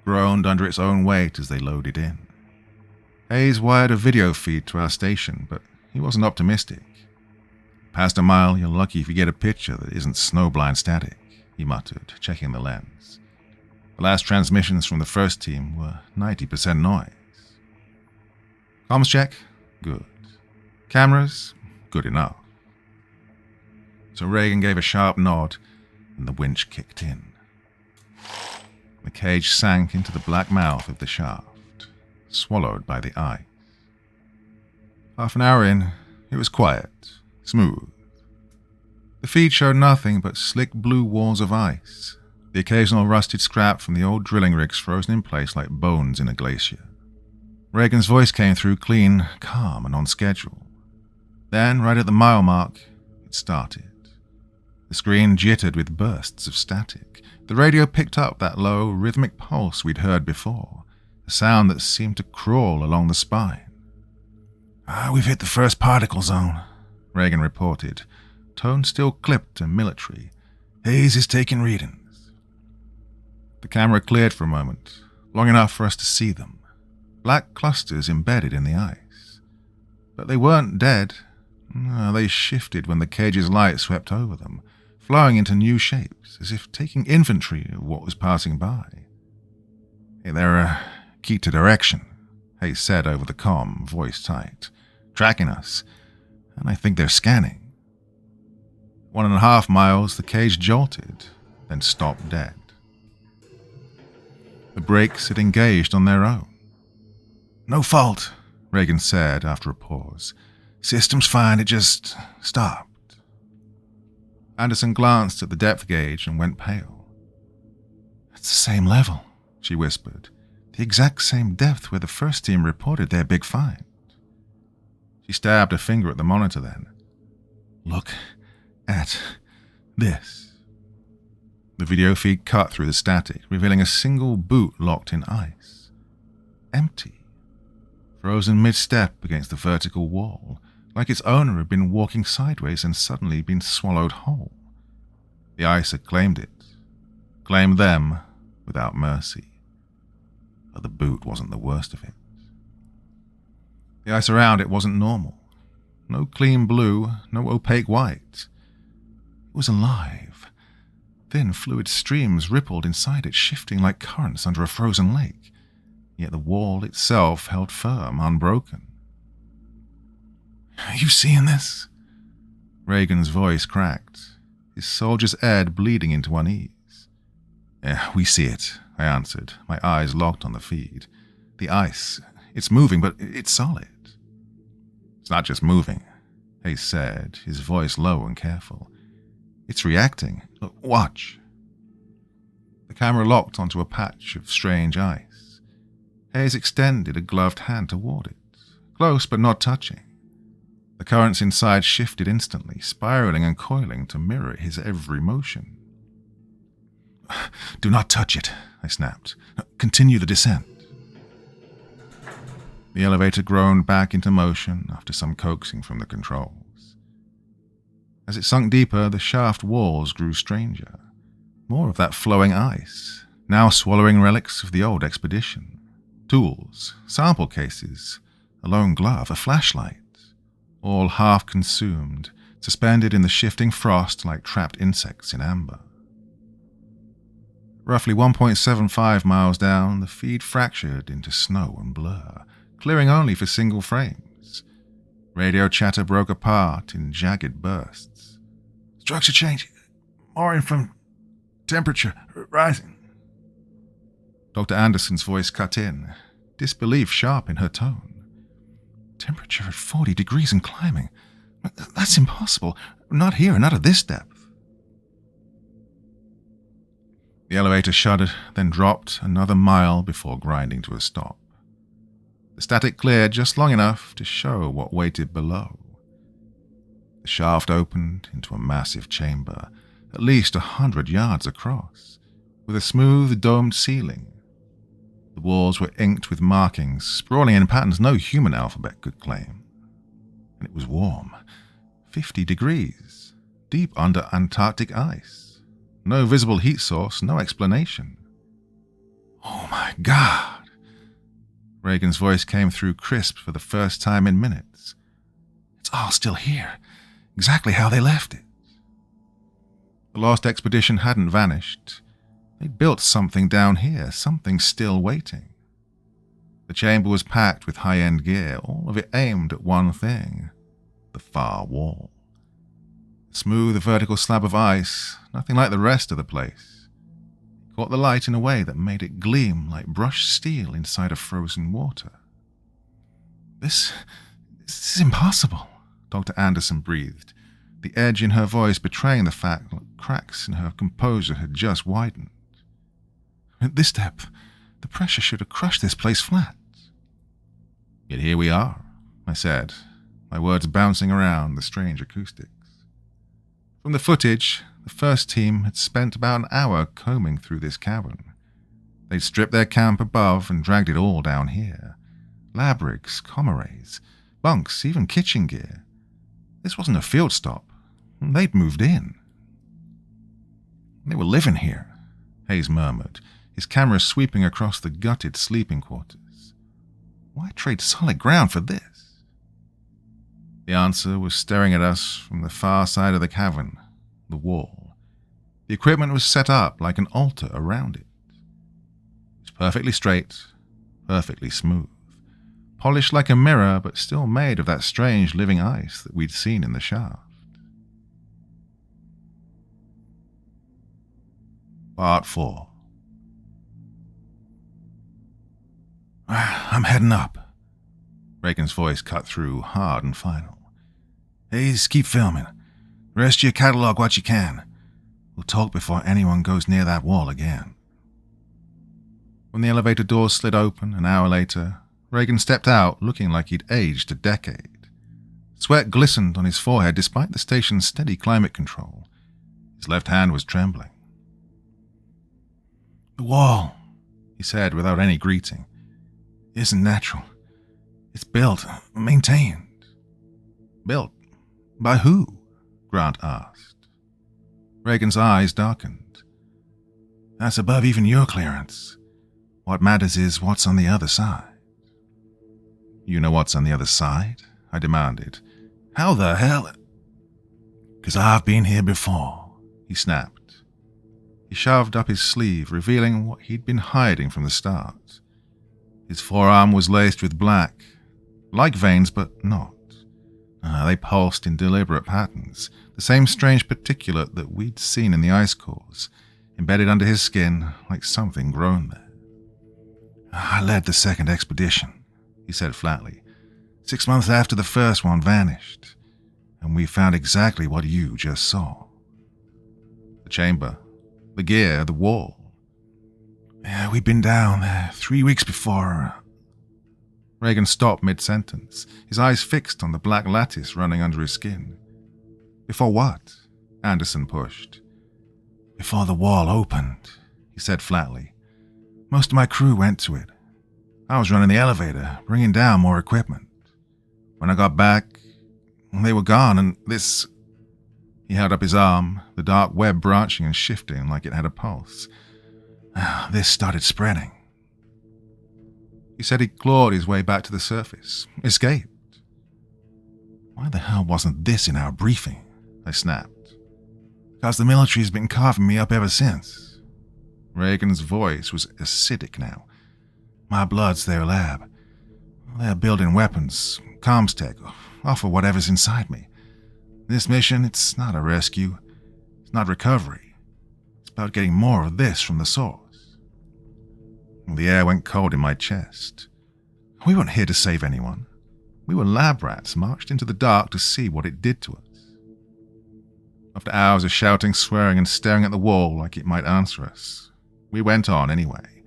A: Groaned under its own weight as they loaded in. Hayes wired a video feed to our station, but he wasn't optimistic. Past a mile, you're lucky if you get a picture that isn't snowblind static, he muttered, checking the lens. The last transmissions from the first team were 90% noise. Comms check? Good. Cameras? Good enough. So Reagan gave a sharp nod, and the winch kicked in. The cage sank into the black mouth of the shaft, swallowed by the ice. Half an hour in, it was quiet, smooth. The feed showed nothing but slick blue walls of ice, the occasional rusted scrap from the old drilling rigs frozen in place like bones in a glacier. Reagan's voice came through clean, calm, and on schedule. Then, right at the mile mark, it started. The screen jittered with bursts of static. The radio picked up that low, rhythmic pulse we'd heard before, a sound that seemed to crawl along the spine. We've hit the first particle zone, Reagan reported, tone still clipped and military. Hayes is taking readings. The camera cleared for a moment, long enough for us to see them. Black clusters embedded in the ice. But they weren't dead. No, they shifted when the cage's light swept over them, flowing into new shapes, as if taking inventory of what was passing by. They're key to direction, Hayes said over the comm, voice tight. Tracking us, and I think they're scanning. 1.5 miles, the cage jolted, then stopped dead. The brakes had engaged on their own. No fault, Reagan said after a pause. System's fine, it just stopped. Anderson glanced at the depth gauge and went pale. It's the same level, she whispered. The exact same depth where the first team reported their big find. She stabbed a finger at the monitor then. Look at this. The video feed cut through the static, revealing a single boot locked in ice. Empty. Frozen mid-step against the vertical wall, like its owner had been walking sideways and suddenly been swallowed whole. The ice had claimed it. Claimed them without mercy. But the boot wasn't the worst of it. The ice around it wasn't normal. No clean blue, no opaque white. It was alive. Thin, fluid streams rippled inside it, shifting like currents under a frozen lake. Yet the wall itself held firm, unbroken. Are you seeing this? Reagan's voice cracked, his soldier's ed bleeding into unease. Yeah, we see it, I answered, my eyes locked on the feed. The ice, it's moving, but it's solid. It's not just moving, Hayes said, his voice low and careful. It's reacting. Look, watch. The camera locked onto a patch of strange ice. Hayes extended a gloved hand toward it, close but not touching. The currents inside shifted instantly, spiraling and coiling to mirror his every motion. Do not touch it, I snapped. Continue the descent. The elevator groaned back into motion after some coaxing from the controls. As it sunk deeper, the shaft walls grew stranger. More of that flowing ice, now swallowing relics of the old expedition. Tools, sample cases, a lone glove, a flashlight, all half consumed, suspended in the shifting frost like trapped insects in amber. Roughly 1.75 miles down, the feed fractured into snow and blur, clearing only for single frames. Radio chatter broke apart in jagged bursts. Structure change. More from temperature rising. Dr. Anderson's voice cut in, disbelief sharp in her tone. Temperature at 40 degrees and climbing. That's impossible. Not here, not at this depth. The elevator shuddered, then dropped another mile before grinding to a stop. The static cleared just long enough to show what waited below. The shaft opened into a massive chamber, at least 100 yards across, with a smooth domed ceiling. The walls were inked with markings, sprawling in patterns no human alphabet could claim. And it was warm. 50 degrees, deep under Antarctic ice. No visible heat source, no explanation. Oh my God! Reagan's voice came through crisp for the first time in minutes. It's all still here, exactly how they left it. The lost expedition hadn't vanished. They'd built something down here, something still waiting. The chamber was packed with high-end gear, all of it aimed at one thing, the far wall. A smooth vertical slab of ice, nothing like the rest of the place. It caught the light in a way that made it gleam like brushed steel inside of frozen water. This is impossible, Dr. Anderson breathed, the edge in her voice betraying the fact that cracks in her composure had just widened. At this depth, the pressure should have crushed this place flat. Yet here we are, I said, my words bouncing around the strange acoustics. From the footage, the first team had spent about an hour combing through this cavern. They'd stripped their camp above and dragged it all down here. Lab rigs, commerays, bunks, even kitchen gear. This wasn't a field stop. They'd moved in. They were living here, Hayes murmured, his camera sweeping across the gutted sleeping quarters. Why trade solid ground for this? The answer was staring at us from the far side of the cavern, the wall. The equipment was set up like an altar around it. It was perfectly straight, perfectly smooth, polished like a mirror, but still made of that strange living ice that we'd seen in the shaft. Part 4. I'm heading up. Reagan's voice cut through, hard and final. Hayes, keep filming. The rest of you catalog what you can. We'll talk before anyone goes near that wall again. When the elevator doors slid open an hour later, Reagan stepped out looking like he'd aged a decade. Sweat glistened on his forehead despite the station's steady climate control. His left hand was trembling. The wall, he said without any greeting, isn't natural. It's built, maintained. Built? By who? Grant asked. Reagan's eyes darkened. That's above even your clearance. What matters is what's on the other side. You know what's on the other side? I demanded. How the hell? 'Cause I've been here before, he snapped. He shoved up his sleeve, revealing what he'd been hiding from the start. His forearm was laced with black, like veins, but not. They pulsed in deliberate patterns, the same strange particulate that we'd seen in the ice cores, embedded under his skin like something grown there. I led the second expedition, he said flatly, 6 months after the first one vanished, and we found exactly what you just saw. The chamber, the gear, the wall. We'd been down there 3 weeks before. Reagan stopped mid-sentence, his eyes fixed on the black lattice running under his skin. Before what? Anderson pushed. Before the wall opened, he said flatly. Most of my crew went to it. I was running the elevator, bringing down more equipment. When I got back, they were gone, and this... He held up his arm, the dark web branching and shifting like it had a pulse. This started spreading. He said he clawed his way back to the surface, escaped. Why the hell wasn't this in our briefing? I snapped. Because the military's been carving me up ever since. Reagan's voice was acidic now. My blood's their lab. They're building weapons, comms tech, off of whatever's inside me. This mission, it's not a rescue. It's not recovery. It's about getting more of this from the source. The air went cold in my chest. We weren't here to save anyone. We were lab rats marched into the dark to see what it did to us. After hours of shouting, swearing, and staring at the wall like it might answer us, we went on anyway,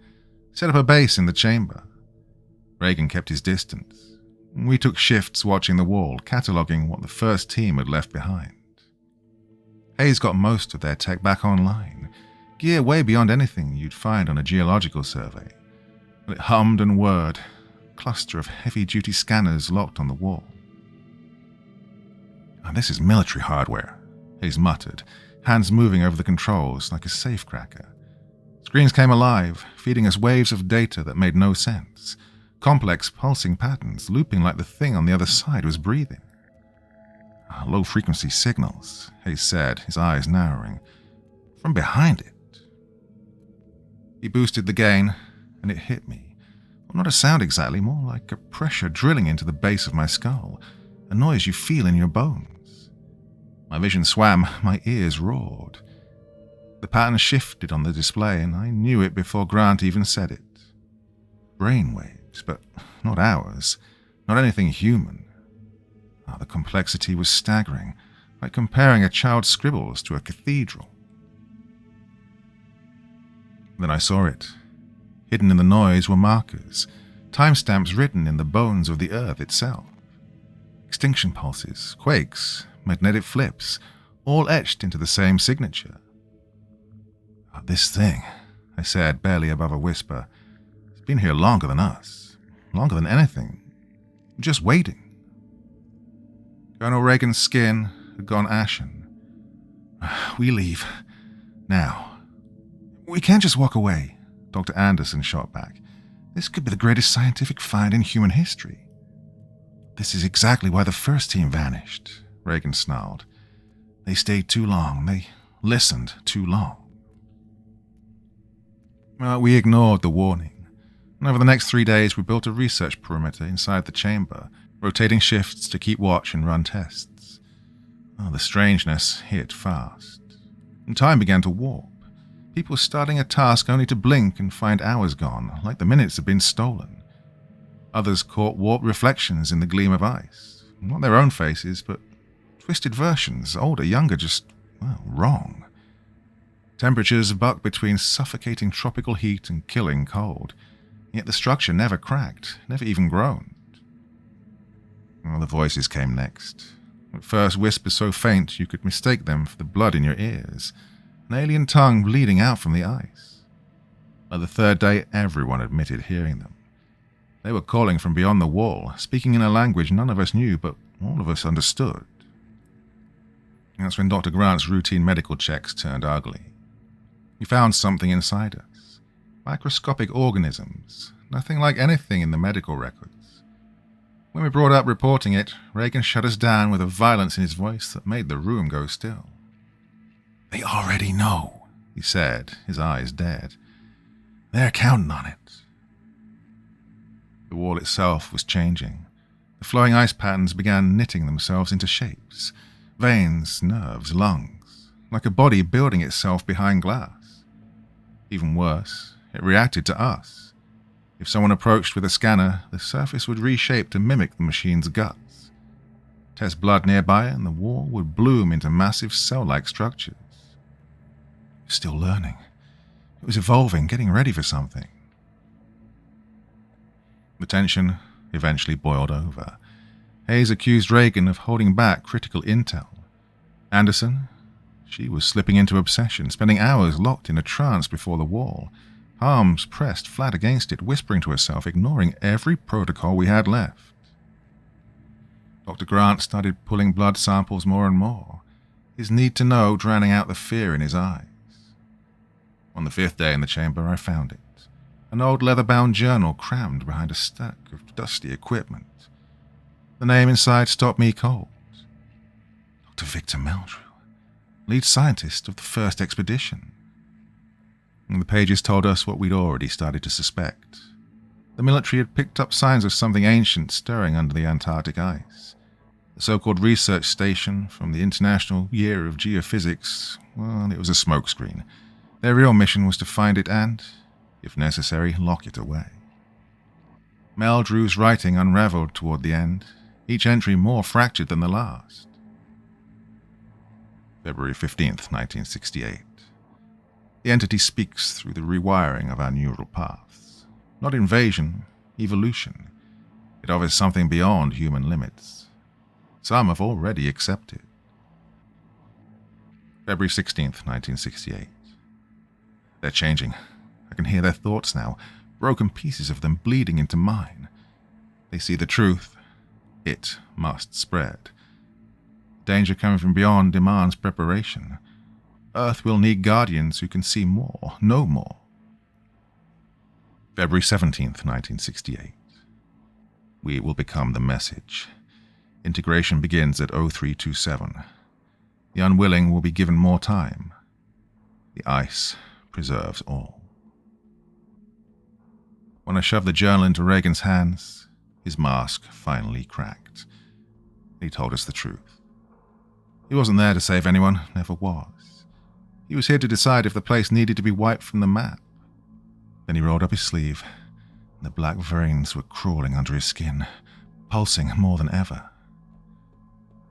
A: set up a base in the chamber. Reagan kept his distance. We took shifts watching the wall, cataloguing what the first team had left behind. Hayes got most of their tech back online, gear way beyond anything you'd find on a geological survey. It hummed and whirred, a cluster of heavy-duty scanners locked on the wall. This is military hardware, Hayes muttered, hands moving over the controls like a safecracker. Screens came alive, feeding us waves of data that made no sense. Complex pulsing patterns, looping like the thing on the other side was breathing. Low-frequency signals, Hayes said, his eyes narrowing. From behind it. He boosted the gain, and it hit me. Well, not a sound exactly, more like a pressure drilling into the base of my skull. a noise you feel in your bones. My vision swam, my ears roared. The pattern shifted on the display, and I knew it before Grant even said it. Brainwaves, but not ours, not anything human. The complexity was staggering, like comparing a child's scribbles to a cathedral. Then I saw it. Hidden in the noise were markers, timestamps written in the bones of the Earth itself. Extinction pulses, quakes, magnetic flips, all etched into the same signature. This thing, I said, barely above a whisper, it's been here longer than us, longer than anything, just waiting. Colonel Reagan's skin had gone ashen. We leave. Now. We can't just walk away, Dr. Anderson shot back. This could be the greatest scientific find in human history. This is exactly why the first team vanished, Reagan snarled. They stayed too long. They listened too long. We ignored the warning, and over the next 3 days we built a research perimeter inside the chamber, rotating shifts to keep watch and run tests. The strangeness hit fast, and time began to warp. People starting a task only to blink and find hours gone, like the minutes had been stolen. Others caught warped reflections in the gleam of ice. Not their own faces, but twisted versions, older, younger, just, wrong. Temperatures bucked between suffocating tropical heat and killing cold, yet the structure never cracked, never even groaned. The voices came next. At first whispers so faint you could mistake them for the blood in your ears, an alien tongue bleeding out from the ice. By the third day, everyone admitted hearing them. They were calling from beyond the wall, speaking in a language none of us knew, but all of us understood. That's when Dr. Grant's routine medical checks turned ugly. He found something inside us. Microscopic organisms, nothing like anything in the medical records. When we brought up reporting it, Reagan shut us down with a violence in his voice that made the room go still. They already know, he said, his eyes dead. They're counting on it. The wall itself was changing. The flowing ice patterns began knitting themselves into shapes. Veins, nerves, lungs, like a body building itself behind glass. Even worse, it reacted to us. If someone approached with a scanner, the surface would reshape to mimic the machine's guts. Test blood nearby and the wall would bloom into massive cell-like structures. Still learning. It was evolving, getting ready for something. The tension eventually boiled over. Hayes accused Reagan of holding back critical intel. Anderson, she was slipping into obsession, spending hours locked in a trance before the wall, palms pressed flat against it, whispering to herself, ignoring every protocol we had left. Dr. Grant started pulling blood samples more and more, his need to know drowning out the fear in his eyes. On the 5th day in the chamber, I found it. An old leather-bound journal crammed behind a stack of dusty equipment. The name inside stopped me cold. Dr. Victor Meldrew, lead scientist of the first expedition. And the pages told us what we'd already started to suspect. The military had picked up signs of something ancient stirring under the Antarctic ice. The so-called research station from the International Year of Geophysics, well, it was a smokescreen. Their real mission was to find it and, if necessary, lock it away. Meldrew's writing unraveled toward the end, each entry more fractured than the last. February 15th, 1968. The entity speaks through the rewiring of our neural paths. Not invasion, evolution. It offers something beyond human limits. Some have already accepted. February 16th, 1968. They're changing. I can hear their thoughts now, broken pieces of them bleeding into mine. They see the truth. It must spread. Danger coming from beyond demands preparation. Earth will need guardians who can see more, know more. February 17th, 1968. We will become the message. Integration begins at 0327. The unwilling will be given more time. The ice preserves all. When I shoved the journal into Reagan's hands, his mask finally cracked. He told us the truth. He wasn't there to save anyone, never was. He was here to decide if the place needed to be wiped from the map. Then he rolled up his sleeve, and the black veins were crawling under his skin, pulsing more than ever.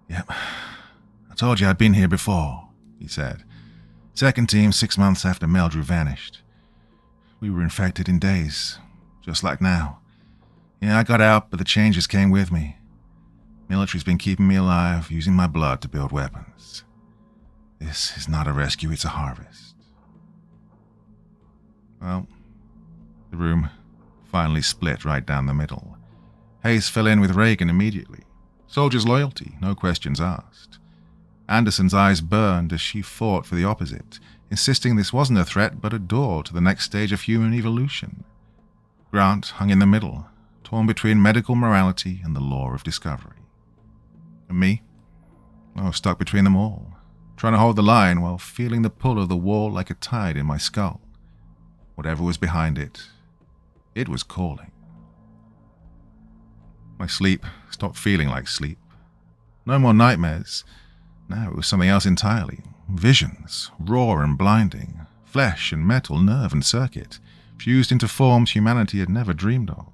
A: "Yep, I told you I'd been here before," he said. "Second team 6 months after Meldrew vanished. We were infected in days, just like now. Yeah, I got out, but the changes came with me. Military's been keeping me alive, using my blood to build weapons. This is not a rescue, it's a harvest." Well, the room finally split right down the middle. Hayes fell in with Reagan immediately. Soldier's loyalty, no questions asked. Anderson's eyes burned as she fought for the opposite, insisting this wasn't a threat but a door to the next stage of human evolution. Grant hung in the middle, torn between medical morality and the law of discovery. And me? I was stuck between them all, trying to hold the line while feeling the pull of the wall like a tide in my skull. Whatever was behind it, it was calling. My sleep stopped feeling like sleep. No more nightmares. Now it was something else entirely. Visions, raw and blinding, flesh and metal, nerve and circuit, fused into forms humanity had never dreamed of.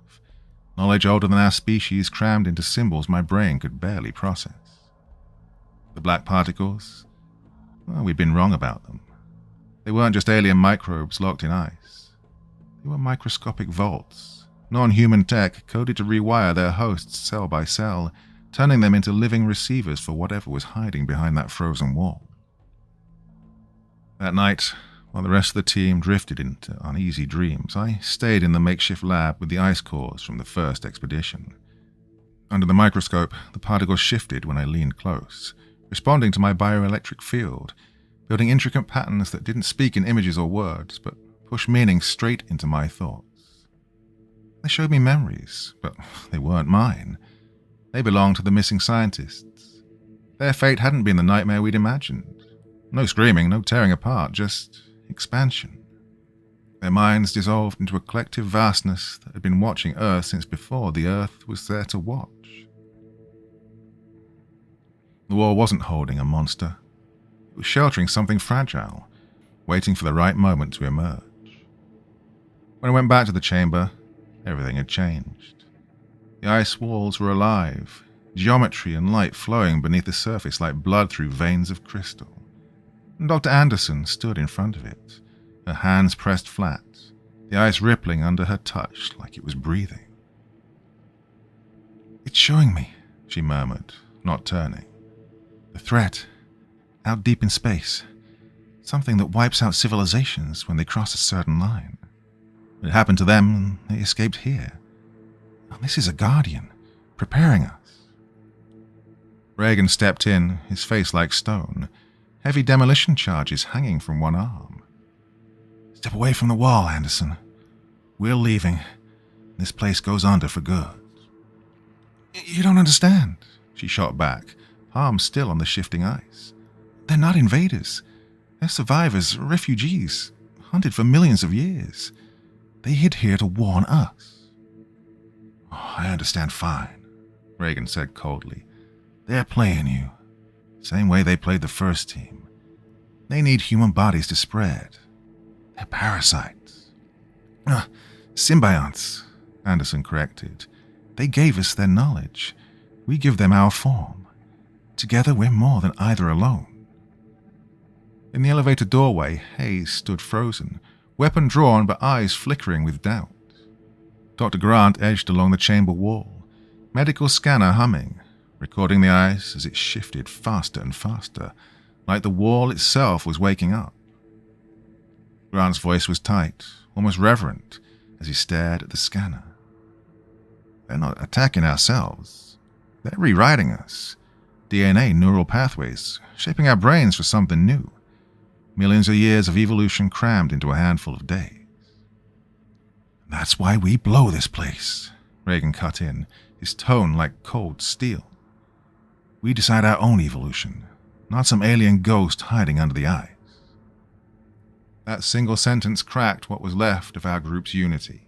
A: Knowledge older than our species crammed into symbols my brain could barely process. The black particles? Well, we'd been wrong about them. They weren't just alien microbes locked in ice. They were microscopic vaults, non-human tech coded to rewire their hosts cell by cell, turning them into living receivers for whatever was hiding behind that frozen wall. That night, while the rest of the team drifted into uneasy dreams, I stayed in the makeshift lab with the ice cores from the first expedition. Under the microscope, the particles shifted when I leaned close, responding to my bioelectric field, building intricate patterns that didn't speak in images or words, but pushed meaning straight into my thoughts. They showed me memories, but they weren't mine. They belonged to the missing scientists. Their fate hadn't been the nightmare we'd imagined. No screaming, no tearing apart, just expansion. Their minds dissolved into a collective vastness that had been watching Earth since before the Earth was there to watch. The wall wasn't holding a monster. It was sheltering something fragile, waiting for the right moment to emerge. When I went back to the chamber, everything had changed. The ice walls were alive, geometry and light flowing beneath the surface like blood through veins of crystal. And Dr. Anderson stood in front of it, her hands pressed flat, the ice rippling under her touch like it was breathing. "It's showing me," she murmured, not turning. "The threat, out deep in space, something that wipes out civilizations when they cross a certain line. It happened to them and they escaped here. And this is a guardian, preparing us." Reagan stepped in, his face like stone, heavy demolition charges hanging from one arm. "Step away from the wall, Anderson. We're leaving. This place goes under for good." "You don't understand," she shot back, palms still on the shifting ice. "They're not invaders. They're survivors, refugees, hunted for millions of years. They hid here to warn us." "Oh, I understand fine," Reagan said coldly. "They're playing you. Same way they played the first team. They need human bodies to spread. They're parasites." "Symbionts," Anderson corrected. "They gave us their knowledge. We give them our form. Together we're more than either alone." In the elevator doorway, Hayes stood frozen, weapon drawn but eyes flickering with doubt. Dr. Grant edged along the chamber wall, medical scanner humming, recording the ice as it shifted faster and faster, like the wall itself was waking up. Grant's voice was tight, almost reverent, as he stared at the scanner. "They're not attacking ourselves. They're rewriting us. DNA neural pathways, shaping our brains for something new. Millions of years of evolution crammed into a handful of days." "That's why we blow this place," Reagan cut in, his tone like cold steel. "We decide our own evolution, not some alien ghost hiding under the ice." That single sentence cracked what was left of our group's unity.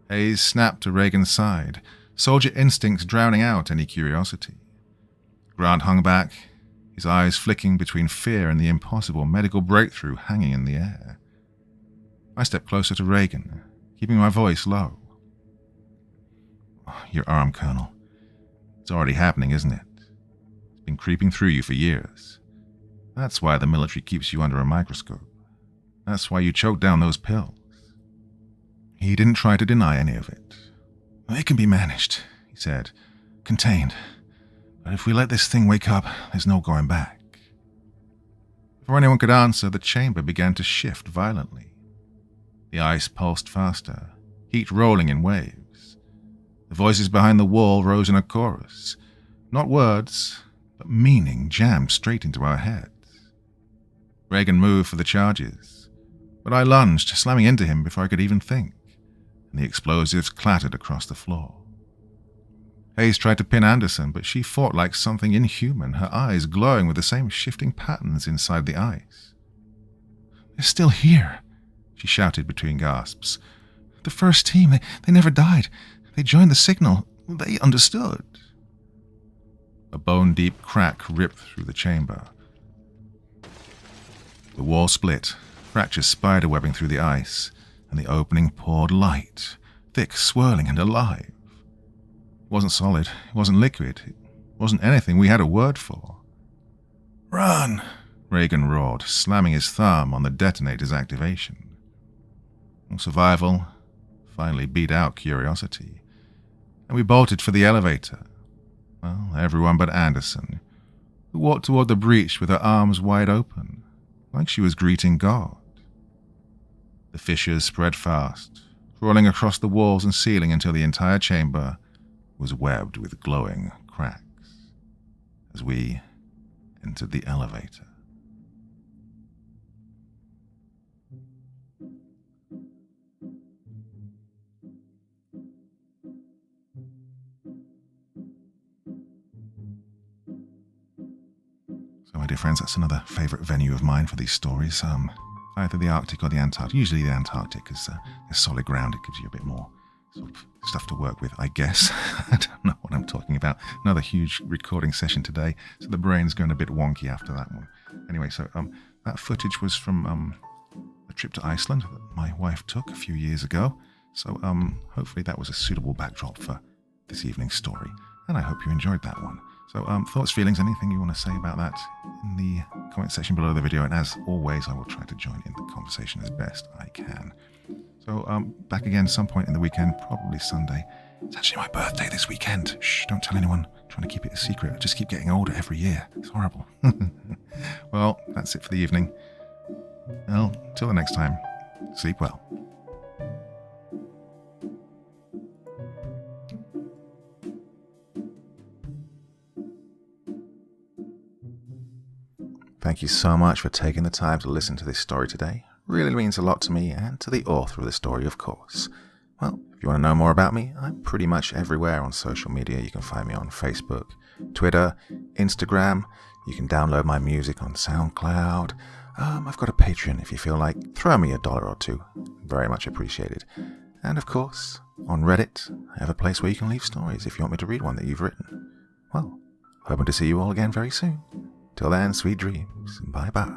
A: Hayes snapped to Reagan's side, soldier instincts drowning out any curiosity. Grant hung back, his eyes flicking between fear and the impossible medical breakthrough hanging in the air. I stepped closer to Reagan, keeping my voice low. Your arm, Colonel. It's already happening, isn't it? It's been creeping through you for years. That's why the military keeps you under a microscope. That's why you choked down those pills. He didn't try to deny any of it. It can be managed, he said. Contained. But if we let this thing wake up, there's no going back. Before anyone could answer, the chamber began to shift violently. The ice pulsed faster, heat rolling in waves. The voices behind the wall rose in a chorus. Not words, but meaning jammed straight into our heads. Reagan moved for the charges, but I lunged, slamming into him before I could even think, and the explosives clattered across the floor. Hayes tried to pin Anderson, but she fought like something inhuman, her eyes glowing with the same shifting patterns inside the ice. They're still here, she shouted between gasps. The first team, they never died. They joined the signal. They understood. A bone-deep crack ripped through the chamber. The wall split, fractures spiderwebbing through the ice, and the opening poured light, thick, swirling, and alive. It wasn't solid, it wasn't liquid, it wasn't anything we had a word for. Run! Reagan roared, slamming his thumb on the detonator's activation. Survival finally beat out curiosity, and we bolted for the elevator. Well, everyone but Anderson, who walked toward the breach with her arms wide open, like she was greeting God. The fissures spread fast, crawling across the walls and ceiling until the entire chamber was webbed with glowing cracks as we entered the elevator. So, my dear friends, that's another favourite venue of mine for these stories. Either the Arctic or the Antarctic. Usually the Antarctic, because there's solid ground. It gives you a bit more sort of stuff to work with, I guess. I don't know what I'm talking about. Another huge recording session today, so the brain's going a bit wonky after that one. Anyway, so that footage was from a trip to Iceland that my wife took a few years ago. So hopefully that was a suitable backdrop for this evening's story, and I hope you enjoyed that one. So thoughts, feelings, anything you want to say about that in the comment section below the video, and as always, I will try to join in the conversation as best I can. So back again some point in the weekend, probably Sunday. It's actually my birthday this weekend. Shh, don't tell anyone. I'm trying to keep it a secret. I just keep getting older every year. It's horrible. Well, that's it for the evening. Well, till the next time, sleep well. Thank you so much for taking the time to listen to this story today. Really means a lot to me and to the author of the story, of course. Well, if you want to know more about me, I'm pretty much everywhere on social media. You can find me on Facebook, Twitter, Instagram. You can download my music on SoundCloud. I've got a Patreon if you feel like. Throw me $1 or $2. Very much appreciated. And of course, on Reddit, I have a place where you can leave stories if you want me to read one that you've written. Well, hoping to see you all again very soon. Till then, sweet dreams. Bye-bye.